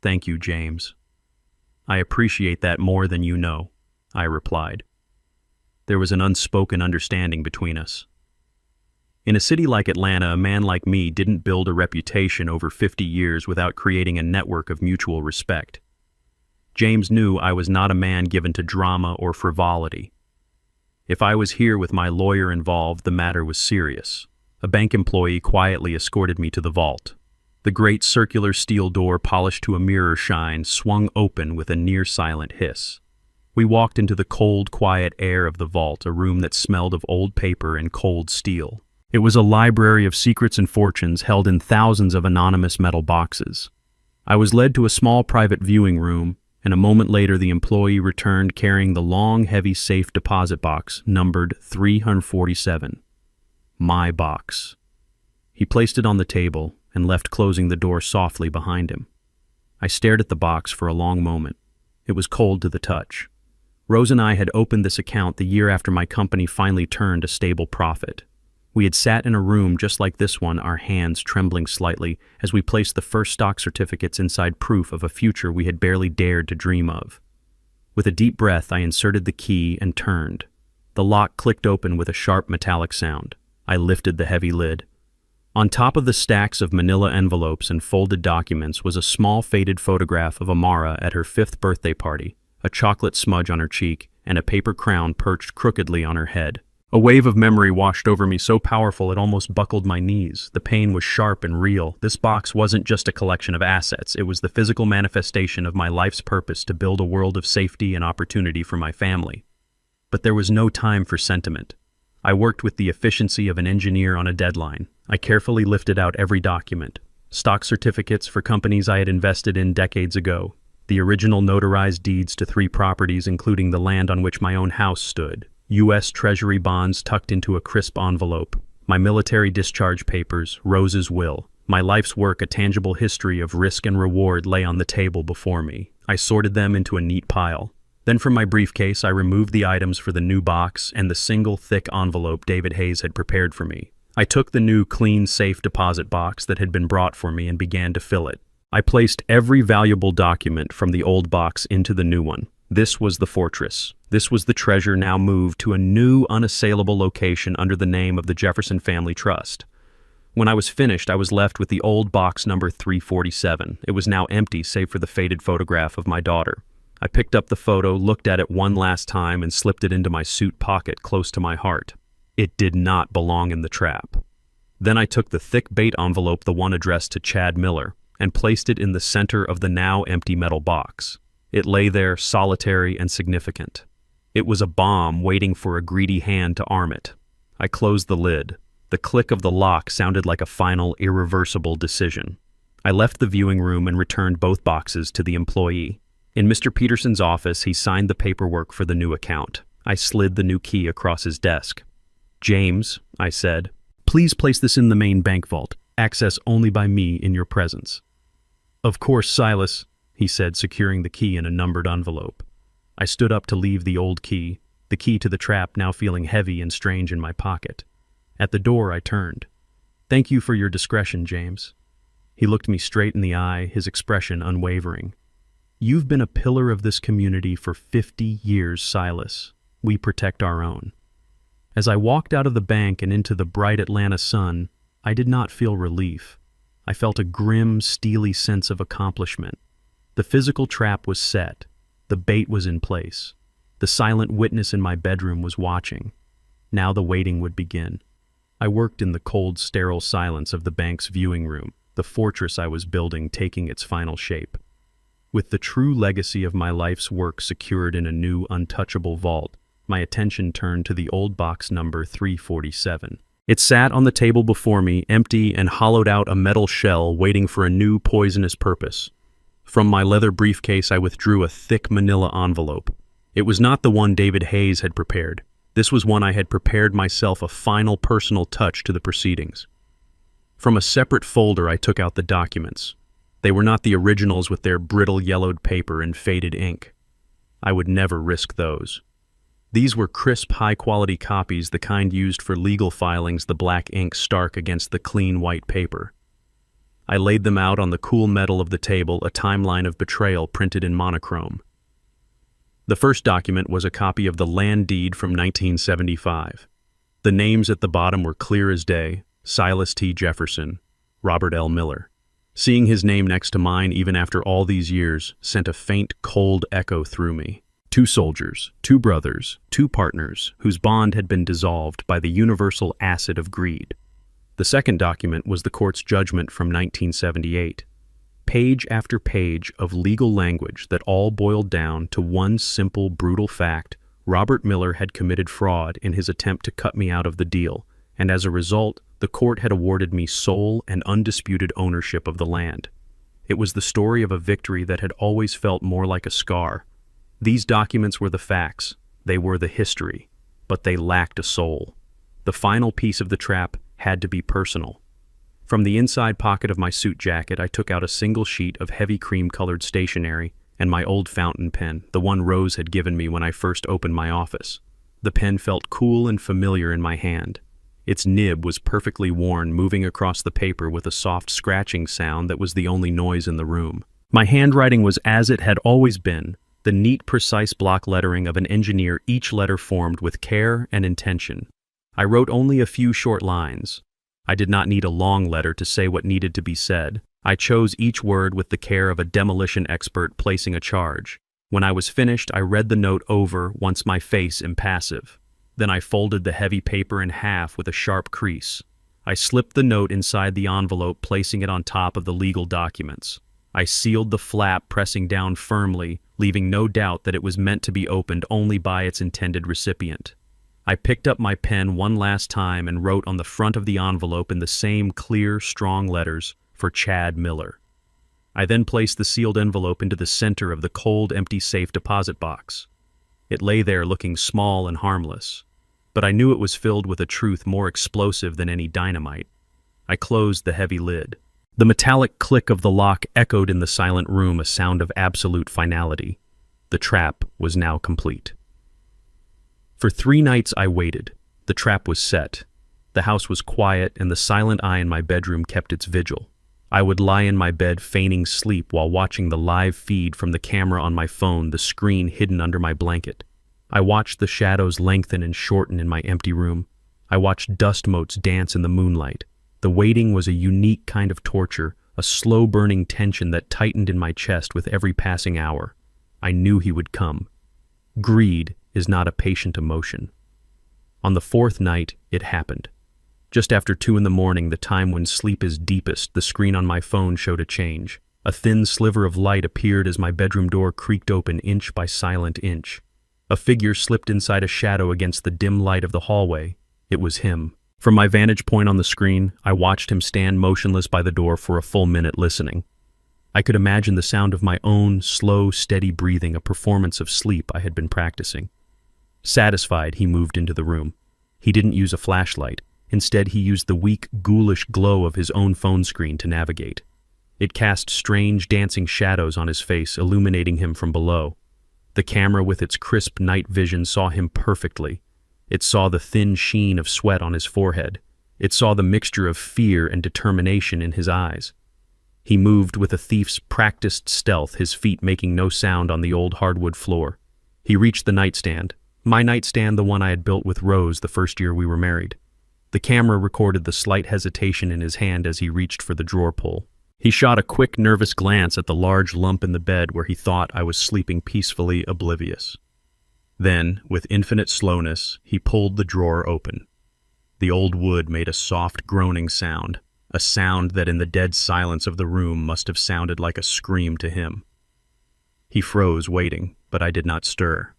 "Thank you, James. I appreciate that more than you know," I replied. There was an unspoken understanding between us. In a city like Atlanta, a man like me didn't build a reputation over 50 years without creating a network of mutual respect. James knew I was not a man given to drama or frivolity. If I was here with my lawyer involved, the matter was serious. A bank employee quietly escorted me to the vault. The great circular steel door, polished to a mirror shine, swung open with a near-silent hiss. We walked into the cold, quiet air of the vault, a room that smelled of old paper and cold steel. It was a library of secrets and fortunes held in thousands of anonymous metal boxes. I was led to a small private viewing room, and a moment later the employee returned carrying the long, heavy safe deposit box numbered 347. My box. He placed it on the table and left, closing the door softly behind him. I stared at the box for a long moment. It was cold to the touch. Rose and I had opened this account the year after my company finally turned a stable profit. We had sat in a room just like this one, our hands trembling slightly as we placed the first stock certificates inside proof of a future we had barely dared to dream of. With a deep breath, I inserted the key and turned. The lock clicked open with a sharp metallic sound. I lifted the heavy lid. On top of the stacks of manila envelopes and folded documents was a small faded photograph of Amara at her 5th birthday party, a chocolate smudge on her cheek and a paper crown perched crookedly on her head. A wave of memory washed over me so powerful it almost buckled my knees. The pain was sharp and real. This box wasn't just a collection of assets. It was the physical manifestation of my life's purpose to build a world of safety and opportunity for my family. But there was no time for sentiment. I worked with the efficiency of an engineer on a deadline. I carefully lifted out every document. Stock certificates for companies I had invested in decades ago. The original notarized deeds to 3 properties, including the land on which my own house stood. U.S. Treasury bonds tucked into a crisp envelope. My military discharge papers, Rose's will. My life's work, a tangible history of risk and reward, lay on the table before me. I sorted them into a neat pile. Then from my briefcase, I removed the items for the new box and the single thick envelope David Hayes had prepared for me. I took the new, clean, safe deposit box that had been brought for me and began to fill it. I placed every valuable document from the old box into the new one. This was the fortress. This was the treasure now moved to a new, unassailable location under the name of the Jefferson Family Trust. When I was finished, I was left with the old box number 347. It was now empty, save for the faded photograph of my daughter. I picked up the photo, looked at it one last time, and slipped it into my suit pocket close to my heart. It did not belong in the trap. Then I took the thick bait envelope, the one addressed to Chad Miller, and placed it in the center of the now empty metal box. It lay there, solitary and significant. It was a bomb waiting for a greedy hand to arm it. I closed the lid. The click of the lock sounded like a final, irreversible decision. I left the viewing room and returned both boxes to the employee. In Mr. Peterson's office, he signed the paperwork for the new account. I slid the new key across his desk. "James," I said, "please place this in the main bank vault. Access only by me in your presence." "Of course, Silas," he said, securing the key in a numbered envelope. I stood up to leave the old key, the key to the trap now feeling heavy and strange in my pocket. At the door, I turned. "Thank you for your discretion, James." He looked me straight in the eye, his expression unwavering. "You've been a pillar of this community for 50 years, Silas. We protect our own." As I walked out of the bank and into the bright Atlanta sun, I did not feel relief. I felt a grim, steely sense of accomplishment. The physical trap was set. The bait was in place. The silent witness in my bedroom was watching. Now the waiting would begin. I worked in the cold, sterile silence of the bank's viewing room, the fortress I was building taking its final shape. With the true legacy of my life's work secured in a new, untouchable vault, my attention turned to the old box number 347. It sat on the table before me, empty and hollowed out a metal shell waiting for a new poisonous purpose. From my leather briefcase, I withdrew a thick manila envelope. It was not the one David Hayes had prepared. This was one I had prepared myself, a final personal touch to the proceedings. From a separate folder, I took out the documents. They were not the originals with their brittle yellowed paper and faded ink. I would never risk those. These were crisp, high-quality copies, the kind used for legal filings, the black ink stark against the clean white paper. I laid them out on the cool metal of the table, a timeline of betrayal printed in monochrome. The first document was a copy of the land deed from 1975. The names at the bottom were clear as day: Silas T. Jefferson, Robert L. Miller. Seeing his name next to mine, even after all these years, sent a faint, cold echo through me. 2 soldiers, 2 brothers, 2 partners, whose bond had been dissolved by the universal acid of greed. The second document was the court's judgment from 1978. Page after page of legal language that all boiled down to one simple, brutal fact: Robert Miller had committed fraud in his attempt to cut me out of the deal, and as a result, the court had awarded me sole and undisputed ownership of the land. It was the story of a victory that had always felt more like a scar. These documents were the facts, they were the history, but they lacked a soul. The final piece of the trap had to be personal. From the inside pocket of my suit jacket, I took out a single sheet of heavy cream-colored stationery and my old fountain pen, the one Rose had given me when I first opened my office. The pen felt cool and familiar in my hand. Its nib was perfectly worn, moving across the paper with a soft scratching sound that was the only noise in the room. My handwriting was as it had always been, the neat, precise block lettering of an engineer, each letter formed with care and intention. I wrote only a few short lines. I did not need a long letter to say what needed to be said. I chose each word with the care of a demolition expert placing a charge. When I was finished, I read the note over, once my face impassive. Then I folded the heavy paper in half with a sharp crease. I slipped the note inside the envelope, placing it on top of the legal documents. I sealed the flap, pressing down firmly, leaving no doubt that it was meant to be opened only by its intended recipient. I picked up my pen one last time and wrote on the front of the envelope in the same clear, strong letters, "For Chad Miller." I then placed the sealed envelope into the center of the cold, empty safe deposit box. It lay there looking small and harmless, but I knew it was filled with a truth more explosive than any dynamite. I closed the heavy lid. The metallic click of the lock echoed in the silent room, a sound of absolute finality. The trap was now complete. For 3 nights I waited. The trap was set. The house was quiet, and the silent eye in my bedroom kept its vigil. I would lie in my bed feigning sleep while watching the live feed from the camera on my phone, the screen hidden under my blanket. I watched the shadows lengthen and shorten in my empty room. I watched dust motes dance in the moonlight. The waiting was a unique kind of torture, a slow-burning tension that tightened in my chest with every passing hour. I knew he would come. Greed is not a patient emotion. On the 4th night, it happened. Just after 2 in the morning, the time when sleep is deepest, the screen on my phone showed a change. A thin sliver of light appeared as my bedroom door creaked open inch by silent inch. A figure slipped inside a shadow against the dim light of the hallway. It was him. From my vantage point on the screen, I watched him stand motionless by the door for a full minute, listening. I could imagine the sound of my own slow, steady breathing, a performance of sleep I had been practicing. Satisfied, he moved into the room. He didn't use a flashlight. Instead, he used the weak, ghoulish glow of his own phone screen to navigate. It cast strange, dancing shadows on his face, illuminating him from below. The camera, with its crisp night vision, saw him perfectly. It saw the thin sheen of sweat on his forehead. It saw the mixture of fear and determination in his eyes. He moved with a thief's practiced stealth, his feet making no sound on the old hardwood floor. He reached the nightstand. My nightstand, the one I had built with Rose the first year we were married. The camera recorded the slight hesitation in his hand as he reached for the drawer pull. He shot a quick, nervous glance at the large lump in the bed where he thought I was sleeping peacefully, oblivious. Then, with infinite slowness, he pulled the drawer open. The old wood made a soft, groaning sound, a sound that in the dead silence of the room must have sounded like a scream to him. He froze, waiting, but I did not stir.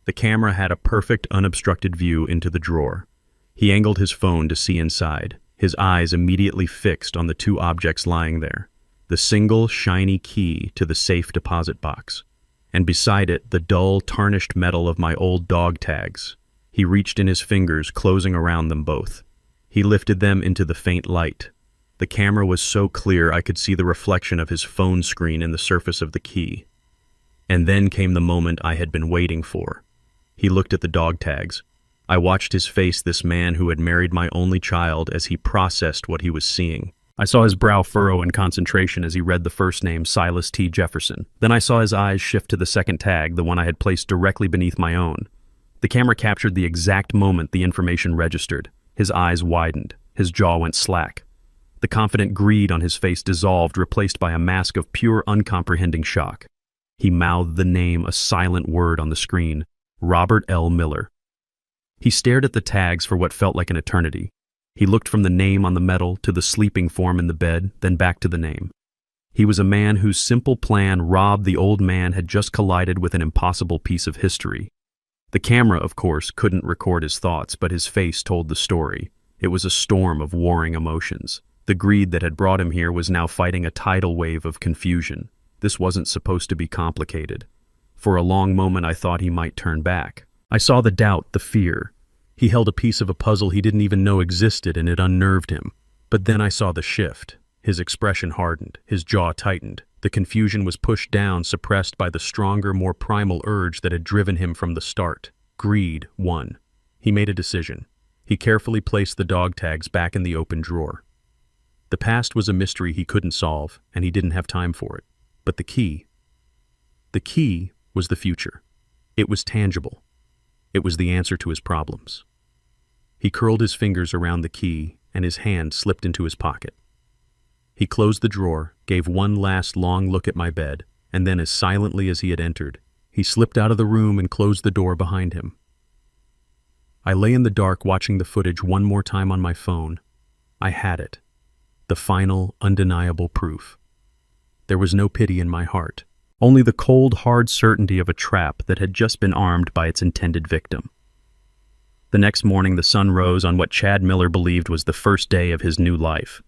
The camera had a perfect, unobstructed view into the drawer. He angled his phone to see inside, his eyes immediately fixed on the 2 objects lying there, the single, shiny key to the safe deposit box, and beside it the dull, tarnished metal of my old dog tags. He reached in his fingers, closing around them both. He lifted them into the faint light. The camera was so clear I could see the reflection of his phone screen in the surface of the key. And then came the moment I had been waiting for. He looked at the dog tags. I watched his face, this man who had married my only child, as he processed what he was seeing. I saw his brow furrow in concentration as he read the first name, Silas T. Jefferson. Then I saw his eyes shift to the second tag, the one I had placed directly beneath my own. The camera captured the exact moment the information registered. His eyes widened. His jaw went slack. The confident greed on his face dissolved, replaced by a mask of pure, uncomprehending shock. He mouthed the name, a silent word on the screen, Robert L. Miller. He stared at the tags for what felt like an eternity. He looked from the name on the metal to the sleeping form in the bed, then back to the name. He was a man whose simple plan, Rob the old man, had just collided with an impossible piece of history. The camera, of course, couldn't record his thoughts, but his face told the story. It was a storm of warring emotions. The greed that had brought him here was now fighting a tidal wave of confusion. This wasn't supposed to be complicated. For a long moment I thought he might turn back. I saw the doubt, the fear. He held a piece of a puzzle he didn't even know existed, and it unnerved him. But then I saw the shift. His expression hardened, his jaw tightened. The confusion was pushed down, suppressed by the stronger, more primal urge that had driven him from the start. Greed won. He made a decision. He carefully placed the dog tags back in the open drawer. The past was a mystery he couldn't solve, and he didn't have time for it. But the key was the future. It was tangible. It was the answer to his problems. He curled his fingers around the key, and his hand slipped into his pocket. He closed the drawer, gave one last long look at my bed, and then, as silently as he had entered, He slipped out of the room and closed the door behind him. I lay in the dark watching the footage one more time on my phone. I had it. The final, undeniable proof. There was no pity in my heart, only the cold, hard certainty of a trap that had just been armed by its intended victim. The next morning, the sun rose on what Chad Miller believed was the first day of his new life.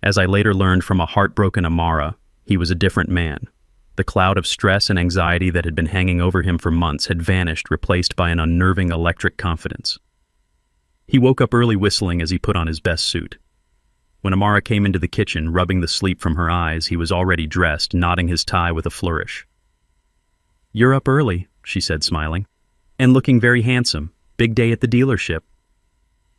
As I later learned from a heartbroken Amara, he was a different man. The cloud of stress and anxiety that had been hanging over him for months had vanished, replaced by an unnerving electric confidence. He woke up early whistling as he put on his best suit. When Amara came into the kitchen, rubbing the sleep from her eyes, he was already dressed, knotting his tie with a flourish. "You're up early," she said, smiling, "and looking very handsome. Big day at the dealership."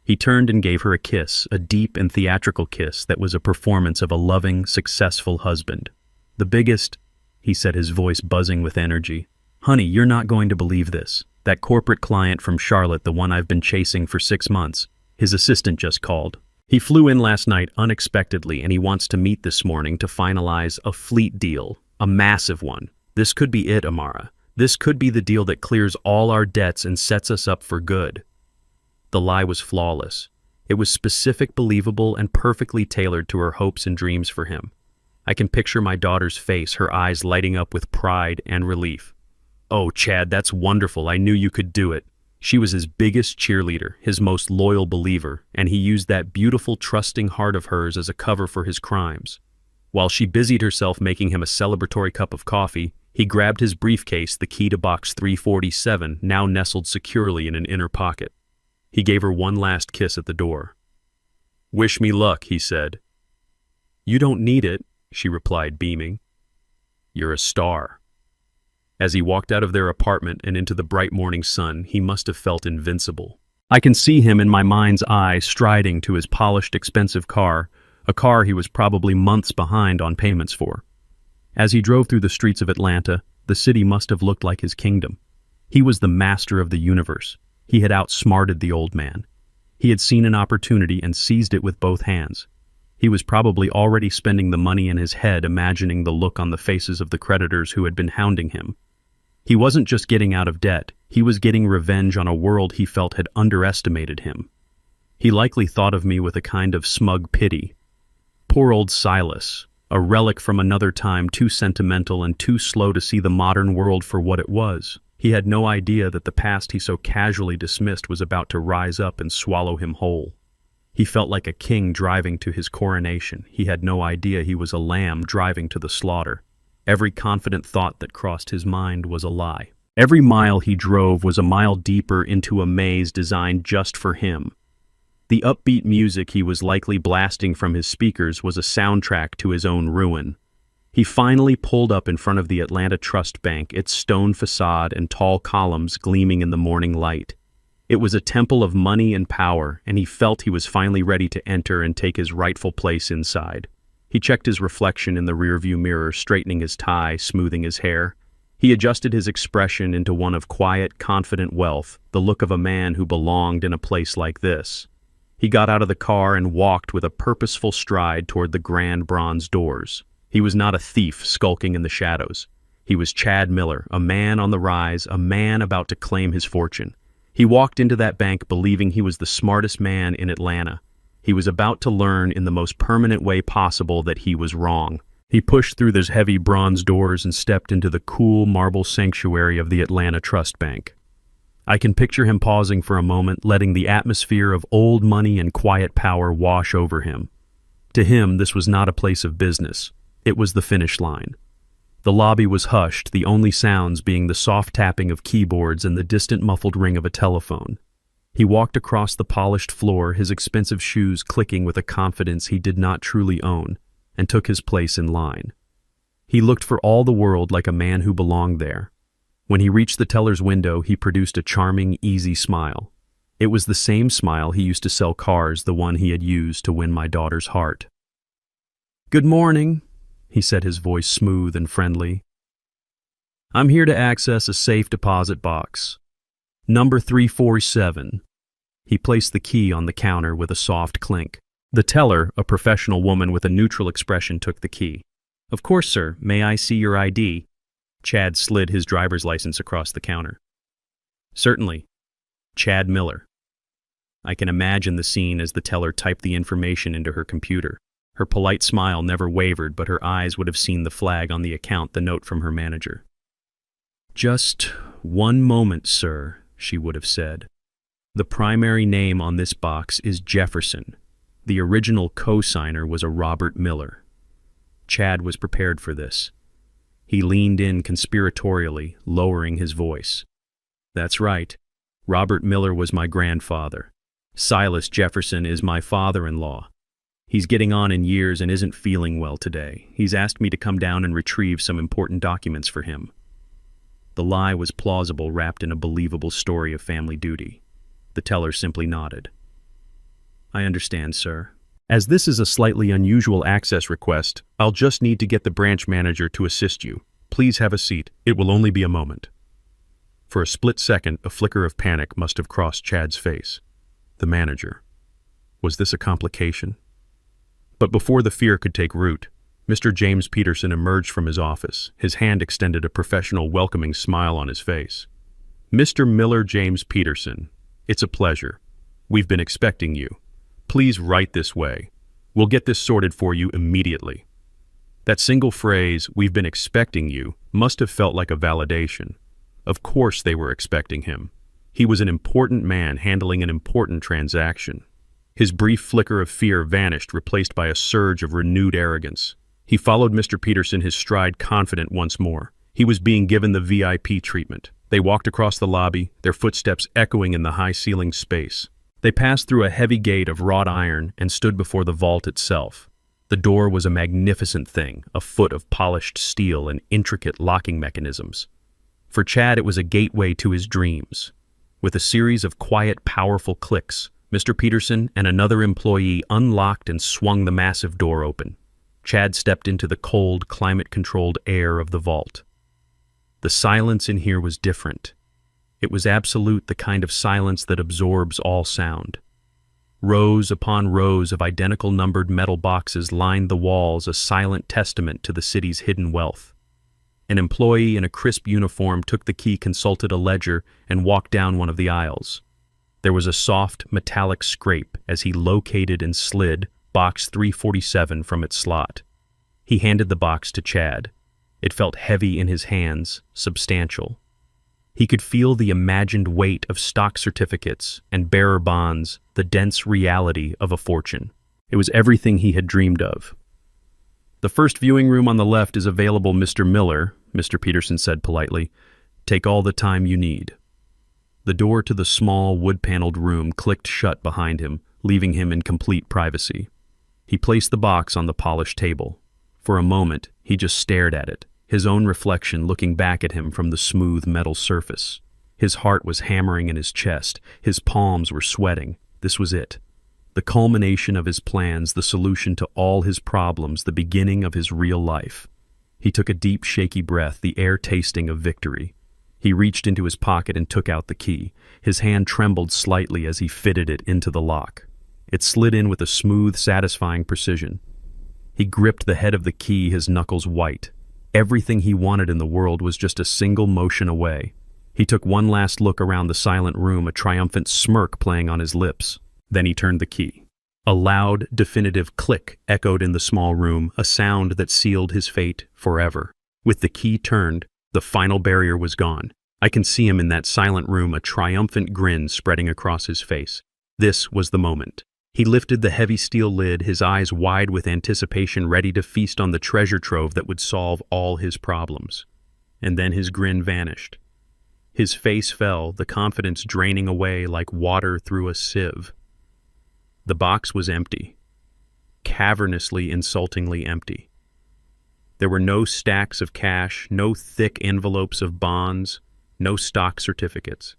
He turned and gave her a kiss, a deep and theatrical kiss that was a performance of a loving, successful husband. "The biggest," he said, his voice buzzing with energy. "Honey, you're not going to believe this. That corporate client from Charlotte, the one I've been chasing for 6 months, his assistant just called. He flew in last night unexpectedly, and he wants to meet this morning to finalize a fleet deal, a massive one. This could be it, Amara. This could be the deal that clears all our debts and sets us up for good." The lie was flawless. It was specific, believable, and perfectly tailored to her hopes and dreams for him. I can picture my daughter's face, her eyes lighting up with pride and relief. "Oh, Chad, that's wonderful. I knew you could do it." She was his biggest cheerleader, his most loyal believer, and he used that beautiful, trusting heart of hers as a cover for his crimes. While she busied herself making him a celebratory cup of coffee, he grabbed his briefcase, the key to box 347, now nestled securely in an inner pocket. He gave her one last kiss at the door. "Wish me luck," he said. "You don't need it," she replied, beaming. "You're a star." As he walked out of their apartment and into the bright morning sun, he must have felt invincible. I can see him in my mind's eye striding to his polished, expensive car, a car he was probably months behind on payments for. As he drove through the streets of Atlanta, the city must have looked like his kingdom. He was the master of the universe. He had outsmarted the old man. He had seen an opportunity and seized it with both hands. He was probably already spending the money in his head, imagining the look on the faces of the creditors who had been hounding him. He wasn't just getting out of debt, he was getting revenge on a world he felt had underestimated him. He likely thought of me with a kind of smug pity. Poor old Silas, a relic from another time, too sentimental and too slow to see the modern world for what it was. He had no idea that the past he so casually dismissed was about to rise up and swallow him whole. He felt like a king driving to his coronation. He had no idea he was a lamb driving to the slaughter. Every confident thought that crossed his mind was a lie. Every mile he drove was a mile deeper into a maze designed just for him. The upbeat music he was likely blasting from his speakers was a soundtrack to his own ruin. He finally pulled up in front of the Atlanta Trust Bank, its stone facade and tall columns gleaming in the morning light. It was a temple of money and power, and he felt he was finally ready to enter and take his rightful place inside. He checked his reflection in the rearview mirror, straightening his tie, smoothing his hair. He adjusted his expression into one of quiet, confident wealth, the look of a man who belonged in a place like this. He got out of the car and walked with a purposeful stride toward the grand bronze doors. He was not a thief skulking in the shadows. He was Chad Miller, a man on the rise, a man about to claim his fortune. He walked into that bank believing he was the smartest man in Atlanta. He was about to learn in the most permanent way possible that he was wrong. He pushed through those heavy bronze doors and stepped into the cool marble sanctuary of the Atlanta Trust Bank. I can picture him pausing for a moment, letting the atmosphere of old money and quiet power wash over him. To him, this was not a place of business. It was the finish line. The lobby was hushed, the only sounds being the soft tapping of keyboards and the distant muffled ring of a telephone. He walked across the polished floor, his expensive shoes clicking with a confidence he did not truly own, and took his place in line. He looked for all the world like a man who belonged there. When he reached the teller's window, he produced a charming, easy smile. It was the same smile he used to sell cars, the one he had used to win my daughter's heart. "Good morning," he said, his voice smooth and friendly. "I'm here to access a safe deposit box. Number 347. He placed the key on the counter with a soft clink. The teller, a professional woman with a neutral expression, took the key. "Of course, sir. May I see your ID?" Chad slid his driver's license across the counter. Certainly. Chad Miller. I can imagine the scene as the teller typed the information into her computer. Her polite smile never wavered, but her eyes would have seen the flag on the account, the note from her manager. Just one moment, sir, she would have said. The primary name on this box is Jefferson. The original co-signer was a Robert Miller. Chad was prepared for this. He leaned in conspiratorially, lowering his voice. That's right. Robert Miller was my grandfather. Silas Jefferson is my father-in-law. He's getting on in years and isn't feeling well today. He's asked me to come down and retrieve some important documents for him. The lie was plausible, wrapped in a believable story of family duty. The teller simply nodded. I understand, sir. As this is a slightly unusual access request, I'll just need to get the branch manager to assist you. Please have a seat. It will only be a moment. For a split second, a flicker of panic must have crossed Chad's face. The manager. Was this a complication? But before the fear could take root, Mr. James Peterson emerged from his office, his hand extended, a professional, welcoming smile on his face. Mr. Miller James Peterson, it's a pleasure. We've been expecting you. Please write this way. We'll get this sorted for you immediately. That single phrase, we've been expecting you, must have felt like a validation. Of course they were expecting him. He was an important man handling an important transaction. His brief flicker of fear vanished, replaced by a surge of renewed arrogance. He followed Mr. Peterson, his stride confident once more. He was being given the VIP treatment. They walked across the lobby, their footsteps echoing in the high-ceilinged space. They passed through a heavy gate of wrought iron and stood before the vault itself. The door was a magnificent thing, a foot of polished steel and intricate locking mechanisms. For Chad, it was a gateway to his dreams. With a series of quiet, powerful clicks, Mr. Peterson and another employee unlocked and swung the massive door open. Chad stepped into the cold, climate-controlled air of the vault. The silence in here was different. It was absolute, the kind of silence that absorbs all sound. Rows upon rows of identical numbered metal boxes lined the walls, a silent testament to the city's hidden wealth. An employee in a crisp uniform took the key, consulted a ledger, and walked down one of the aisles. There was a soft, metallic scrape as he located and slid box 347 from its slot. He handed the box to Chad. It felt heavy in his hands, substantial. He could feel the imagined weight of stock certificates and bearer bonds, the dense reality of a fortune. It was everything he had dreamed of. The first viewing room on the left is available, Mr. Miller, Mr. Peterson said politely. Take all the time you need. The door to the small, wood-paneled room clicked shut behind him, leaving him in complete privacy. He placed the box on the polished table. For a moment, he just stared at it, his own reflection looking back at him from the smooth metal surface. His heart was hammering in his chest. His palms were sweating. This was it. The culmination of his plans, the solution to all his problems, the beginning of his real life. He took a deep, shaky breath, the air tasting of victory. He reached into his pocket and took out the key. His hand trembled slightly as he fitted it into the lock. It slid in with a smooth, satisfying precision. He gripped the head of the key, his knuckles white. Everything he wanted in the world was just a single motion away. He took one last look around the silent room, a triumphant smirk playing on his lips. Then he turned the key. A loud, definitive click echoed in the small room, a sound that sealed his fate forever. With the key turned, the final barrier was gone. I can see him in that silent room, a triumphant grin spreading across his face. This was the moment. He lifted the heavy steel lid, his eyes wide with anticipation, ready to feast on the treasure trove that would solve all his problems. And then his grin vanished. His face fell, the confidence draining away like water through a sieve. The box was empty. Cavernously, insultingly empty. There were no stacks of cash, no thick envelopes of bonds, no stock certificates.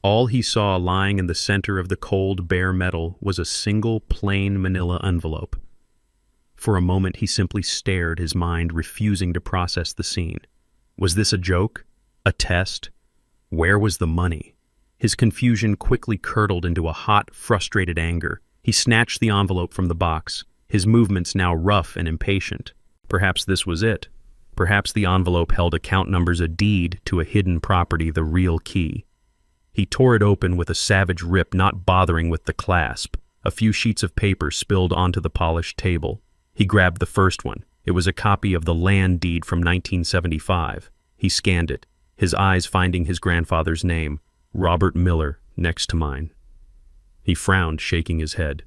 All he saw lying in the center of the cold, bare metal was a single, plain manila envelope. For a moment he simply stared, his mind refusing to process the scene. Was this a joke? A test? Where was the money? His confusion quickly curdled into a hot, frustrated anger. He snatched the envelope from the box, his movements now rough and impatient. Perhaps this was it. Perhaps the envelope held account numbers, a deed to a hidden property, the real key. He tore it open with a savage rip, not bothering with the clasp. A few sheets of paper spilled onto the polished table. He grabbed the first one. It was a copy of the land deed from 1975. He scanned it, his eyes finding his grandfather's name, Robert Miller, next to mine. He frowned, shaking his head.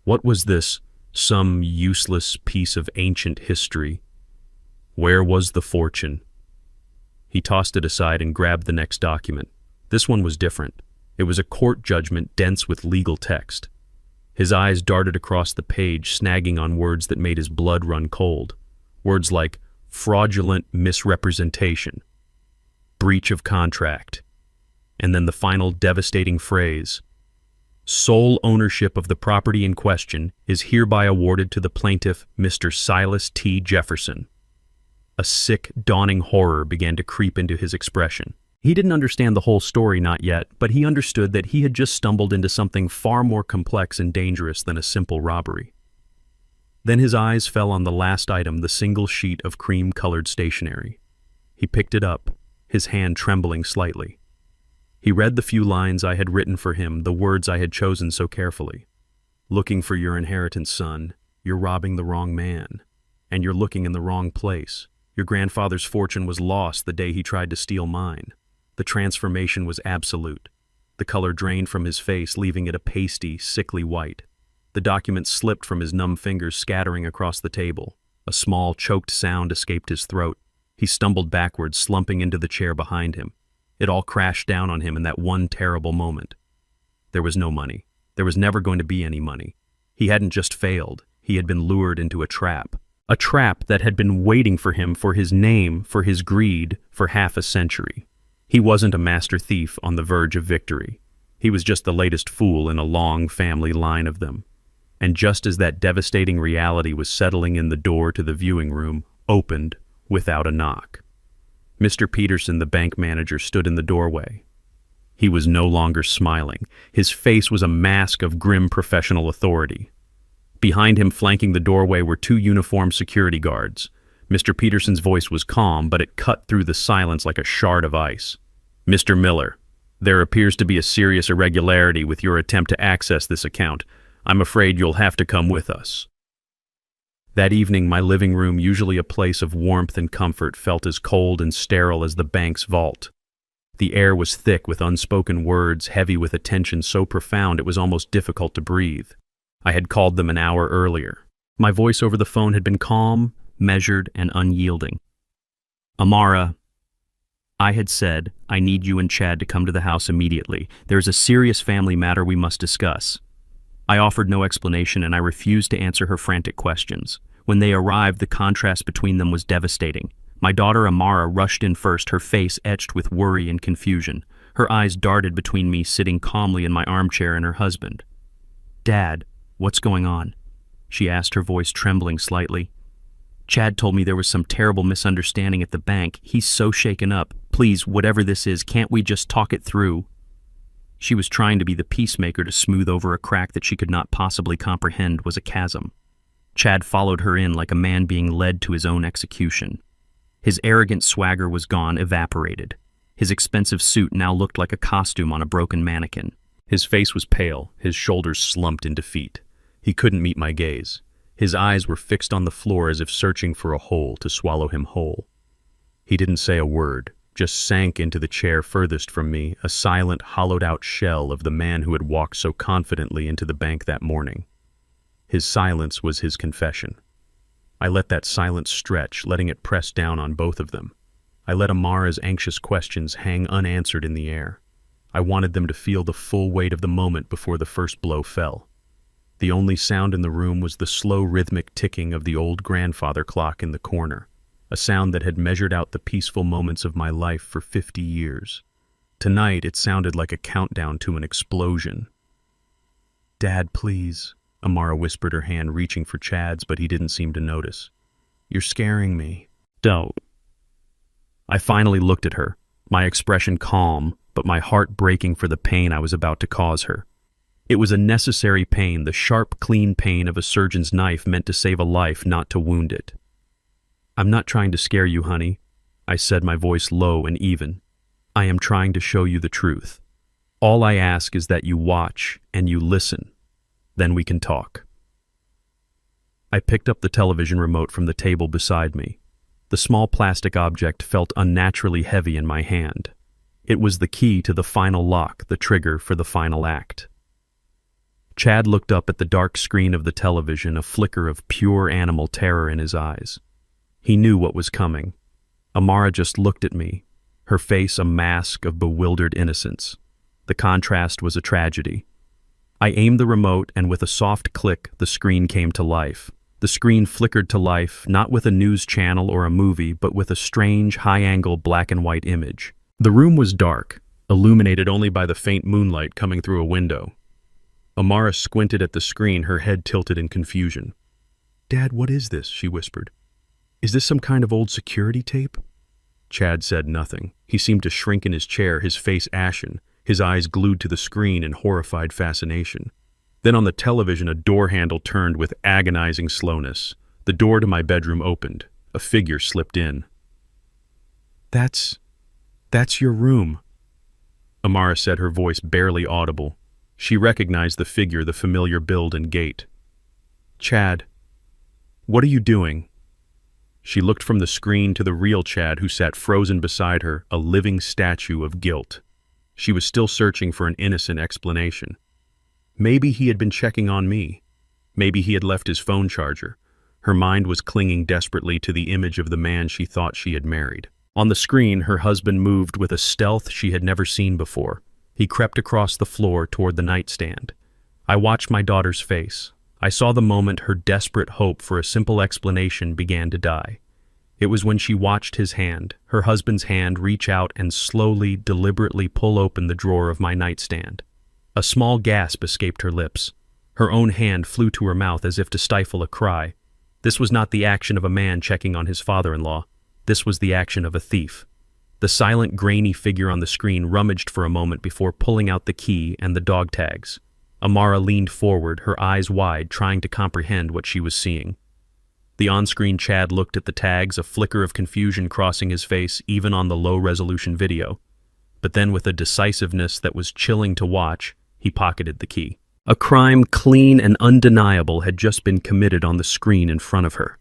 What was this? Some useless piece of ancient history? Where was the fortune? He tossed it aside and grabbed the next document. This one was different. It was a court judgment dense with legal text. His eyes darted across the page, snagging on words that made his blood run cold. Words like fraudulent misrepresentation, breach of contract, and then the final devastating phrase, sole ownership of the property in question is hereby awarded to the plaintiff, Mr. Silas T. Jefferson. A sick, dawning horror began to creep into his expression. He didn't understand the whole story, not yet, but he understood that he had just stumbled into something far more complex and dangerous than a simple robbery. Then his eyes fell on the last item, the single sheet of cream-colored stationery. He picked it up, his hand trembling slightly. He read the few lines I had written for him, the words I had chosen so carefully. Looking for your inheritance, son. You're robbing the wrong man. And you're looking in the wrong place. Your grandfather's fortune was lost the day he tried to steal mine. The transformation was absolute. The color drained from his face, leaving it a pasty, sickly white. The document slipped from his numb fingers, scattering across the table. A small, choked sound escaped his throat. He stumbled backwards, slumping into the chair behind him. It all crashed down on him in that one terrible moment. There was no money. There was never going to be any money. He hadn't just failed. He had been lured into a trap. A trap that had been waiting for him, for his name, for his greed, for half a century. He wasn't a master thief on the verge of victory. He was just the latest fool in a long family line of them. And just as that devastating reality was settling in, the door to the viewing room opened without a knock. Mr. Peterson, the bank manager, stood in the doorway. He was no longer smiling. His face was a mask of grim professional authority. Behind him, flanking the doorway, were two uniformed security guards. Mr. Peterson's voice was calm, but it cut through the silence like a shard of ice. Mr. Miller, there appears to be a serious irregularity with your attempt to access this account. I'm afraid you'll have to come with us. That evening, my living room, usually a place of warmth and comfort, felt as cold and sterile as the bank's vault. The air was thick with unspoken words, heavy with a tension so profound it was almost difficult to breathe. I had called them an hour earlier. My voice over the phone had been calm, measured, and unyielding. Amara, I had said, I need you and Chad to come to the house immediately. There's a serious family matter we must discuss. I offered no explanation, and I refused to answer her frantic questions. When they arrived, the contrast between them was devastating. My daughter Amara rushed in first, her face etched with worry and confusion. Her eyes darted between me sitting calmly in my armchair and her husband. Dad, what's going on? She asked, her voice trembling slightly. Chad told me there was some terrible misunderstanding at the bank. He's so shaken up. Please, whatever this is, can't we just talk it through? She was trying to be the peacemaker to smooth over a crack that she could not possibly comprehend was a chasm. Chad followed her in like a man being led to his own execution. His arrogant swagger was gone, evaporated. His expensive suit now looked like a costume on a broken mannequin. His face was pale, his shoulders slumped in defeat. He couldn't meet my gaze. His eyes were fixed on the floor as if searching for a hole to swallow him whole. He didn't say a word, just sank into the chair furthest from me, a silent, hollowed-out shell of the man who had walked so confidently into the bank that morning. His silence was his confession. I let that silence stretch, letting it press down on both of them. I let Amara's anxious questions hang unanswered in the air. I wanted them to feel the full weight of the moment before the first blow fell. The only sound in the room was the slow, rhythmic ticking of the old grandfather clock in the corner, a sound that had measured out the peaceful moments of my life for 50 years. Tonight, it sounded like a countdown to an explosion. Dad, please, Amara whispered, her hand reaching for Chad's, but he didn't seem to notice. You're scaring me. Don't. I finally looked at her, my expression calm, but my heart breaking for the pain I was about to cause her. It was a necessary pain, the sharp, clean pain of a surgeon's knife meant to save a life, not to wound it. I'm not trying to scare you, honey, I said, my voice low and even. I am trying to show you the truth. All I ask is that you watch and you listen. Then we can talk. I picked up the television remote from the table beside me. The small plastic object felt unnaturally heavy in my hand. It was the key to the final lock, the trigger for the final act. Chad looked up at the dark screen of the television, a flicker of pure animal terror in his eyes. He knew what was coming. Amara just looked at me, her face a mask of bewildered innocence. The contrast was a tragedy. I aimed the remote, and with a soft click, the screen came to life. The screen flickered to life, not with a news channel or a movie, but with a strange, high-angle black and white image. The room was dark, illuminated only by the faint moonlight coming through a window. Amara squinted at the screen, her head tilted in confusion. "Dad, what is this?" she whispered. "Is this some kind of old security tape?" Chad said nothing. He seemed to shrink in his chair, his face ashen, his eyes glued to the screen in horrified fascination. Then on the television, a door handle turned with agonizing slowness. The door to my bedroom opened. A figure slipped in. That's your room," Amara said, her voice barely audible. She recognized the figure, the familiar build and gait. "Chad, what are you doing?" She looked from the screen to the real Chad, who sat frozen beside her, a living statue of guilt. She was still searching for an innocent explanation. Maybe he had been checking on me. Maybe he had left his phone charger. Her mind was clinging desperately to the image of the man she thought she had married. On the screen, her husband moved with a stealth she had never seen before. He crept across the floor toward the nightstand. I watched my daughter's face. I saw the moment her desperate hope for a simple explanation began to die. It was when she watched his hand, her husband's hand, reach out and slowly, deliberately pull open the drawer of my nightstand. A small gasp escaped her lips. Her own hand flew to her mouth as if to stifle a cry. This was not the action of a man checking on his father-in-law. This was the action of a thief. The silent, grainy figure on the screen rummaged for a moment before pulling out the key and the dog tags. Amara leaned forward, her eyes wide, trying to comprehend what she was seeing. The on-screen Chad looked at the tags, a flicker of confusion crossing his face even on the low-resolution video. But then, with a decisiveness that was chilling to watch, he pocketed the key. A crime clean and undeniable had just been committed on the screen in front of her.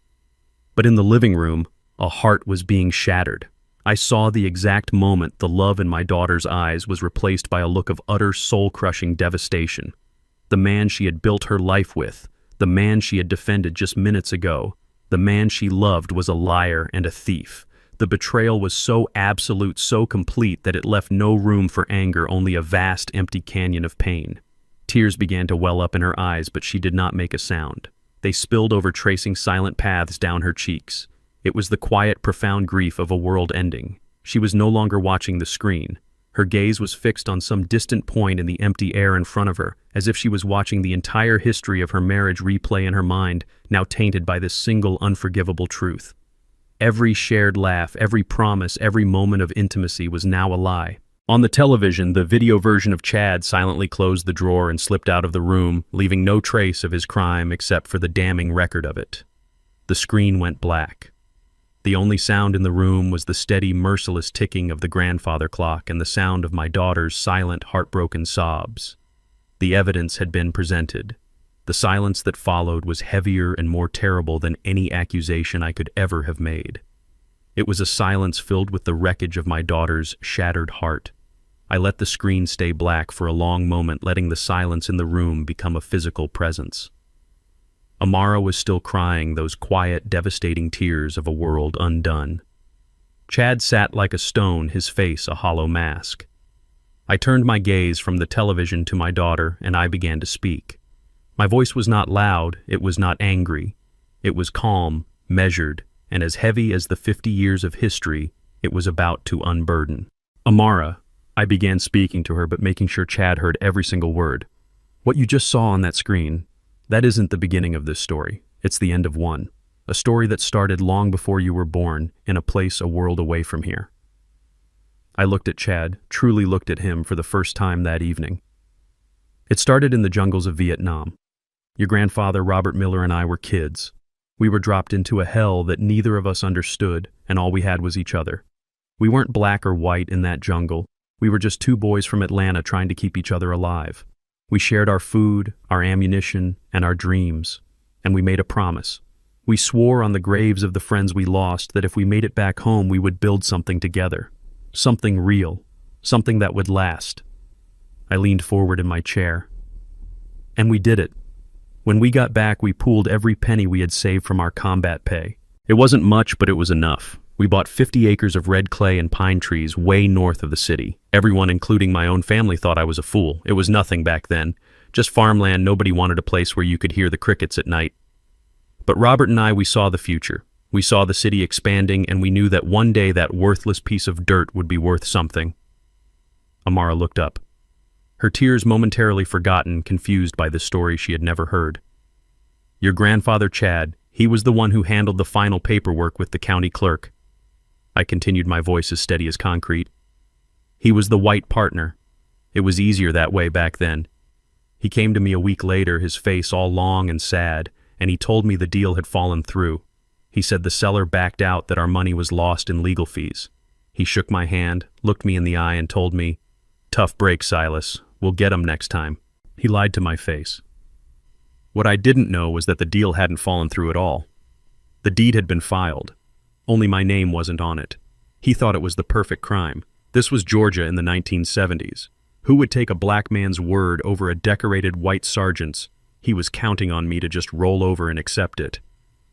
But in the living room, a heart was being shattered. I saw the exact moment the love in my daughter's eyes was replaced by a look of utter soul-crushing devastation. The man she had built her life with, the man she had defended just minutes ago, the man she loved was a liar and a thief. The betrayal was so absolute, so complete, that it left no room for anger, only a vast, empty canyon of pain. Tears began to well up in her eyes, but she did not make a sound. They spilled over, tracing silent paths down her cheeks. It was the quiet, profound grief of a world ending. She was no longer watching the screen. Her gaze was fixed on some distant point in the empty air in front of her, as if she was watching the entire history of her marriage replay in her mind, now tainted by this single unforgivable truth. Every shared laugh, every promise, every moment of intimacy was now a lie. On the television, the video version of Chad silently closed the drawer and slipped out of the room, leaving no trace of his crime except for the damning record of it. The screen went black. The only sound in the room was the steady, merciless ticking of the grandfather clock and the sound of my daughter's silent, heartbroken sobs. The evidence had been presented. The silence that followed was heavier and more terrible than any accusation I could ever have made. It was a silence filled with the wreckage of my daughter's shattered heart. I let the screen stay black for a long moment, letting the silence in the room become a physical presence. Amara was still crying, those quiet, devastating tears of a world undone. Chad sat like a stone, his face a hollow mask. I turned my gaze from the television to my daughter, and I began to speak. My voice was not loud, it was not angry. It was calm, measured, and as heavy as the 50 years of history it was about to unburden. "Amara," I began speaking to her, but making sure Chad heard every single word. "What you just saw on that screen, that isn't the beginning of this story. It's the end of one. A story that started long before you were born, in a place a world away from here." I looked at Chad, truly looked at him for the first time that evening. "It started in the jungles of Vietnam. Your grandfather, Robert Miller, and I were kids. We were dropped into a hell that neither of us understood, and all we had was each other. We weren't black or white in that jungle. We were just two boys from Atlanta trying to keep each other alive. We shared our food, our ammunition, and our dreams. And we made a promise. We swore on the graves of the friends we lost that if we made it back home, we would build something together. Something real. Something that would last. I leaned forward in my chair. And we did it. When we got back, we pooled every penny we had saved from our combat pay. It wasn't much, but it was enough. We bought 50 acres of red clay and pine trees way north of the city. Everyone, including my own family, thought I was a fool. It was nothing back then. Just farmland. Nobody wanted a place where you could hear the crickets at night. But Robert and I, we saw the future. We saw the city expanding, and we knew that one day that worthless piece of dirt would be worth something. Amara looked up. Her tears momentarily forgotten, confused by this story she had never heard. Your grandfather, Chad, he was the one who handled the final paperwork with the county clerk. I continued, my voice as steady as concrete. He was the white partner. It was easier that way back then. He came to me a week later, his face all long and sad, and he told me the deal had fallen through. He said the seller backed out, that our money was lost in legal fees. He shook my hand, looked me in the eye, and told me, "Tough break, Silas. We'll get 'em next time." He lied to my face. What I didn't know was that the deal hadn't fallen through at all. The deed had been filed. Only my name wasn't on it. He thought it was the perfect crime. This was Georgia in the 1970s. Who would take a black man's word over a decorated white sergeant's? He was counting on me to just roll over and accept it.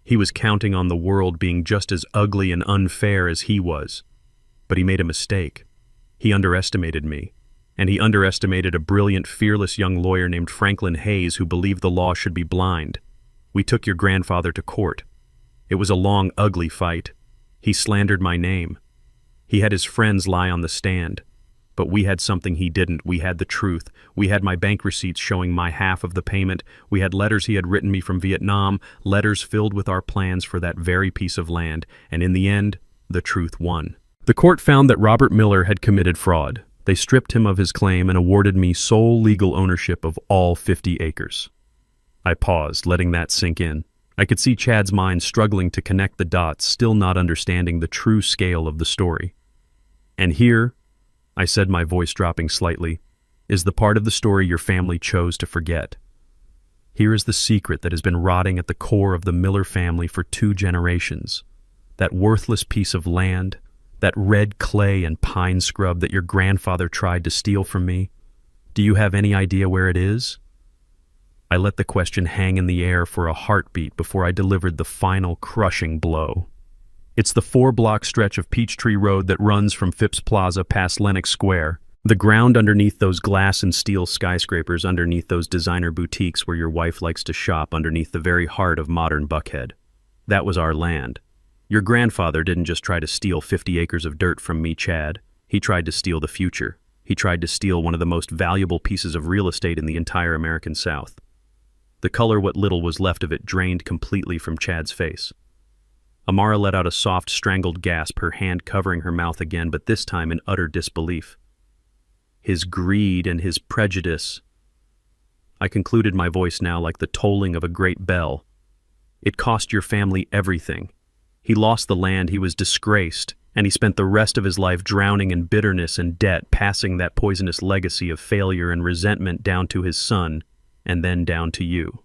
He was counting on the world being just as ugly and unfair as he was. But he made a mistake. He underestimated me. And he underestimated a brilliant, fearless young lawyer named Franklin Hayes who believed the law should be blind. We took your grandfather to court. It was a long, ugly fight. He slandered my name. He had his friends lie on the stand. But we had something he didn't. We had the truth. We had my bank receipts showing my half of the payment. We had letters he had written me from Vietnam, letters filled with our plans for that very piece of land. And in the end, the truth won. The court found that Robert Miller had committed fraud. They stripped him of his claim and awarded me sole legal ownership of all 50 acres. I paused, letting that sink in. I could see Chad's mind struggling to connect the dots, still not understanding the true scale of the story. And here, I said, my voice dropping slightly, is the part of the story your family chose to forget. Here is the secret that has been rotting at the core of the Miller family for 2 generations. That worthless piece of land, that red clay and pine scrub that your grandfather tried to steal from me. Do you have any idea where it is? I let the question hang in the air for a heartbeat before I delivered the final crushing blow. It's the 4-block stretch of Peachtree Road that runs from Phipps Plaza past Lenox Square. The ground underneath those glass and steel skyscrapers, underneath those designer boutiques where your wife likes to shop, underneath the very heart of modern Buckhead. That was our land. Your grandfather didn't just try to steal 50 acres of dirt from me, Chad. He tried to steal the future. He tried to steal one of the most valuable pieces of real estate in the entire American South. The color, what little was left of it, drained completely from Chad's face. Amara let out a soft, strangled gasp, her hand covering her mouth again, but this time in utter disbelief. His greed and his prejudice. I concluded, my voice now like the tolling of a great bell. It cost your family everything. He lost the land, he was disgraced, and he spent the rest of his life drowning in bitterness and debt, passing that poisonous legacy of failure and resentment down to his son, and then down to you.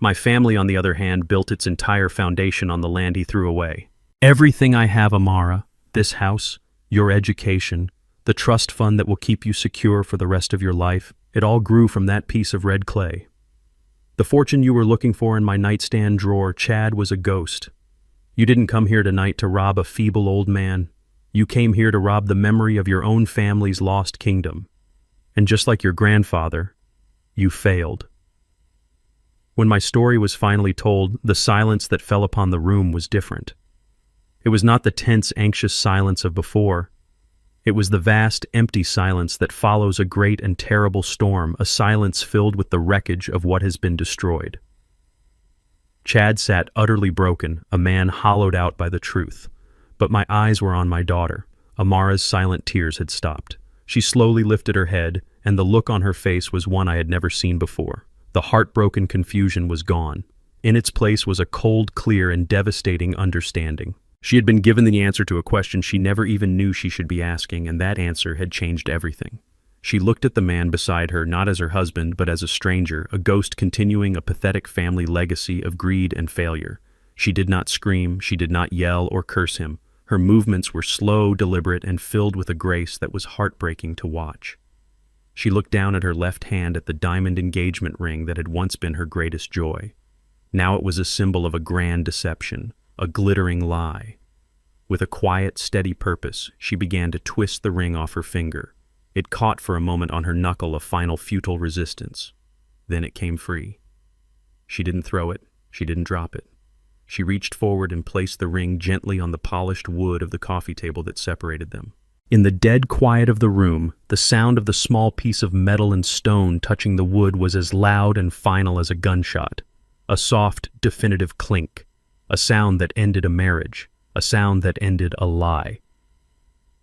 My family, on the other hand, built its entire foundation on the land he threw away. Everything I have, Amara, this house, your education, the trust fund that will keep you secure for the rest of your life, it all grew from that piece of red clay. The fortune you were looking for in my nightstand drawer, Chad, was a ghost. You didn't come here tonight to rob a feeble old man. You came here to rob the memory of your own family's lost kingdom. And just like your grandfather, you failed. When my story was finally told, the silence that fell upon the room was different. It was not the tense, anxious silence of before. It was the vast, empty silence that follows a great and terrible storm, a silence filled with the wreckage of what has been destroyed. Chad sat utterly broken, a man hollowed out by the truth. But my eyes were on my daughter. Amara's silent tears had stopped. She slowly lifted her head, and the look on her face was one I had never seen before. The heartbroken confusion was gone. In its place was a cold, clear, and devastating understanding. She had been given the answer to a question she never even knew she should be asking, and that answer had changed everything. She looked at the man beside her not as her husband, but as a stranger, a ghost continuing a pathetic family legacy of greed and failure. She did not scream, she did not yell or curse him. Her movements were slow, deliberate, and filled with a grace that was heartbreaking to watch. She looked down at her left hand at the diamond engagement ring that had once been her greatest joy. Now it was a symbol of a grand deception, a glittering lie. With a quiet, steady purpose, she began to twist the ring off her finger. It caught for a moment on her knuckle, a final futile resistance. Then it came free. She didn't throw it, she didn't drop it. She reached forward and placed the ring gently on the polished wood of the coffee table that separated them. In the dead quiet of the room, the sound of the small piece of metal and stone touching the wood was as loud and final as a gunshot. A soft, definitive clink. A sound that ended a marriage. A sound that ended a lie.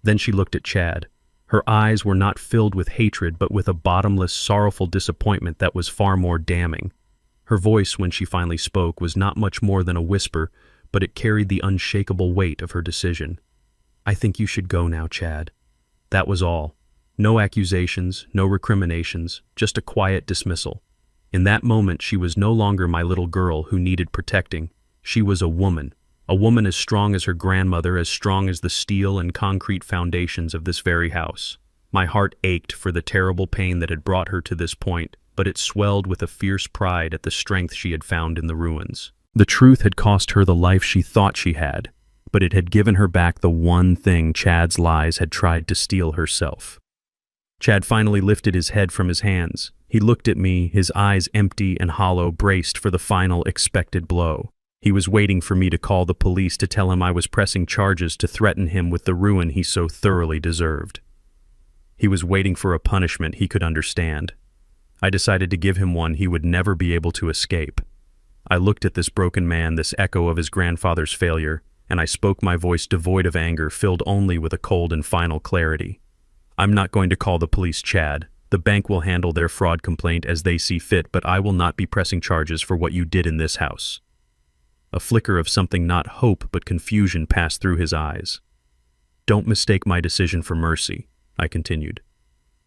Then she looked at Chad. Her eyes were not filled with hatred, but with a bottomless, sorrowful disappointment that was far more damning. Her voice, when she finally spoke, was not much more than a whisper, but it carried the unshakable weight of her decision. "I think you should go now, Chad." That was all. No accusations, no recriminations, just a quiet dismissal. In that moment, she was no longer my little girl who needed protecting. She was a woman as strong as her grandmother, as strong as the steel and concrete foundations of this very house. My heart ached for the terrible pain that had brought her to this point, but it swelled with a fierce pride at the strength she had found in the ruins. The truth had cost her the life she thought she had, but it had given her back the one thing Chad's lies had tried to steal herself. Chad finally lifted his head from his hands. He looked at me, his eyes empty and hollow, braced for the final expected blow. He was waiting for me to call the police, to tell him I was pressing charges, to threaten him with the ruin he so thoroughly deserved. He was waiting for a punishment he could understand. I decided to give him one he would never be able to escape. I looked at this broken man, this echo of his grandfather's failure, and I spoke, my voice devoid of anger, filled only with a cold and final clarity. "I'm not going to call the police, Chad. The bank will handle their fraud complaint as they see fit, but I will not be pressing charges for what you did in this house." A flicker of something not hope but confusion passed through his eyes. "Don't mistake my decision for mercy," I continued.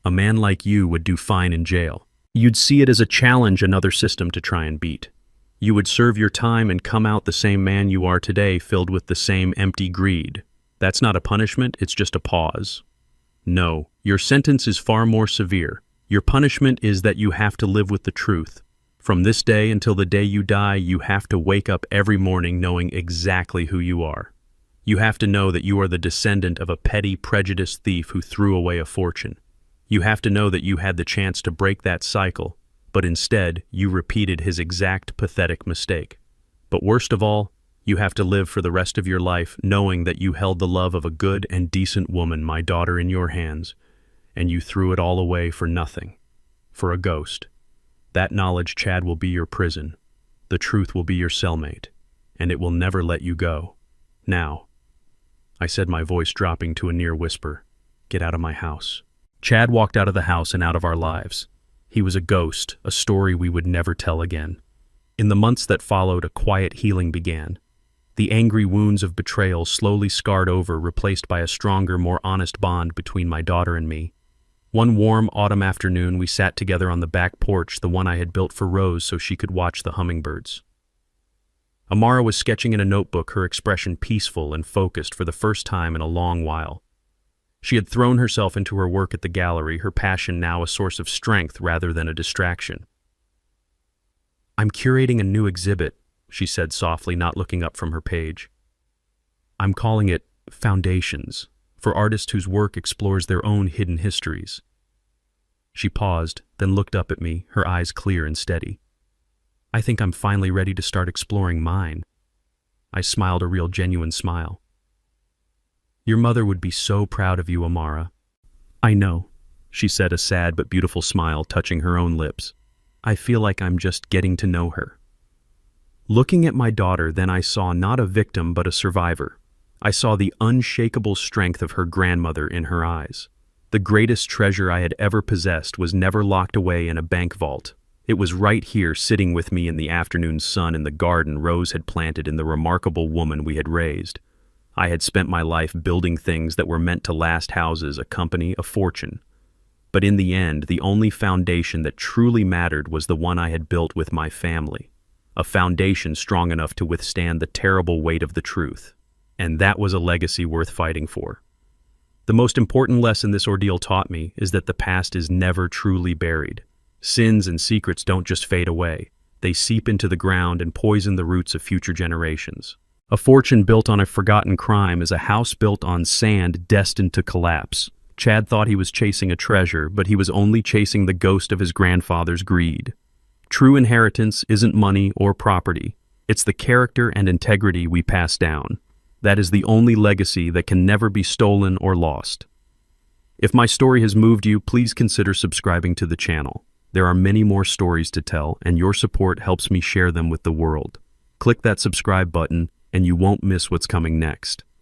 "A man like you would do fine in jail. You'd see it as a challenge, another system to try and beat. You would serve your time and come out the same man you are today, filled with the same empty greed. That's not a punishment, it's just a pause. No, your sentence is far more severe. Your punishment is that you have to live with the truth. From this day until the day you die, you have to wake up every morning knowing exactly who you are. You have to know that you are the descendant of a petty, prejudiced thief who threw away a fortune. You have to know that you had the chance to break that cycle, but instead, you repeated his exact pathetic mistake. But worst of all, you have to live for the rest of your life knowing that you held the love of a good and decent woman, my daughter, in your hands, and you threw it all away for nothing, for a ghost. That knowledge, Chad, will be your prison. The truth will be your cellmate, and it will never let you go. Now," I said, my voice dropping to a near whisper, "get out of my house." Chad walked out of the house and out of our lives. He was a ghost, a story we would never tell again. In the months that followed, a quiet healing began. The angry wounds of betrayal slowly scarred over, replaced by a stronger, more honest bond between my daughter and me. One warm autumn afternoon, we sat together on the back porch, the one I had built for Rose so she could watch the hummingbirds. Amara was sketching in a notebook, her expression peaceful and focused for the first time in a long while. She had thrown herself into her work at the gallery, her passion now a source of strength rather than a distraction. "I'm curating a new exhibit," she said softly, not looking up from her page. "I'm calling it Foundations, for artists whose work explores their own hidden histories." She paused, then looked up at me, her eyes clear and steady. "I think I'm finally ready to start exploring mine." I smiled a real genuine smile. "Your mother would be so proud of you, Amara." "I know," she said, a sad but beautiful smile touching her own lips. "I feel like I'm just getting to know her." Looking at my daughter, then I saw not a victim but a survivor. I saw the unshakable strength of her grandmother in her eyes. The greatest treasure I had ever possessed was never locked away in a bank vault. It was right here, sitting with me in the afternoon sun in the garden Rose had planted in the remarkable woman we had raised. I had spent my life building things that were meant to last: houses, a company, a fortune. But in the end, the only foundation that truly mattered was the one I had built with my family. A foundation strong enough to withstand the terrible weight of the truth. And that was a legacy worth fighting for. The most important lesson this ordeal taught me is that the past is never truly buried. Sins and secrets don't just fade away. They seep into the ground and poison the roots of future generations. A fortune built on a forgotten crime is a house built on sand destined to collapse. Chad thought he was chasing a treasure, but he was only chasing the ghost of his grandfather's greed. True inheritance isn't money or property. It's the character and integrity we pass down. That is the only legacy that can never be stolen or lost. If my story has moved you, please consider subscribing to the channel. There are many more stories to tell, and your support helps me share them with the world. Click that subscribe button, and you won't miss what's coming next.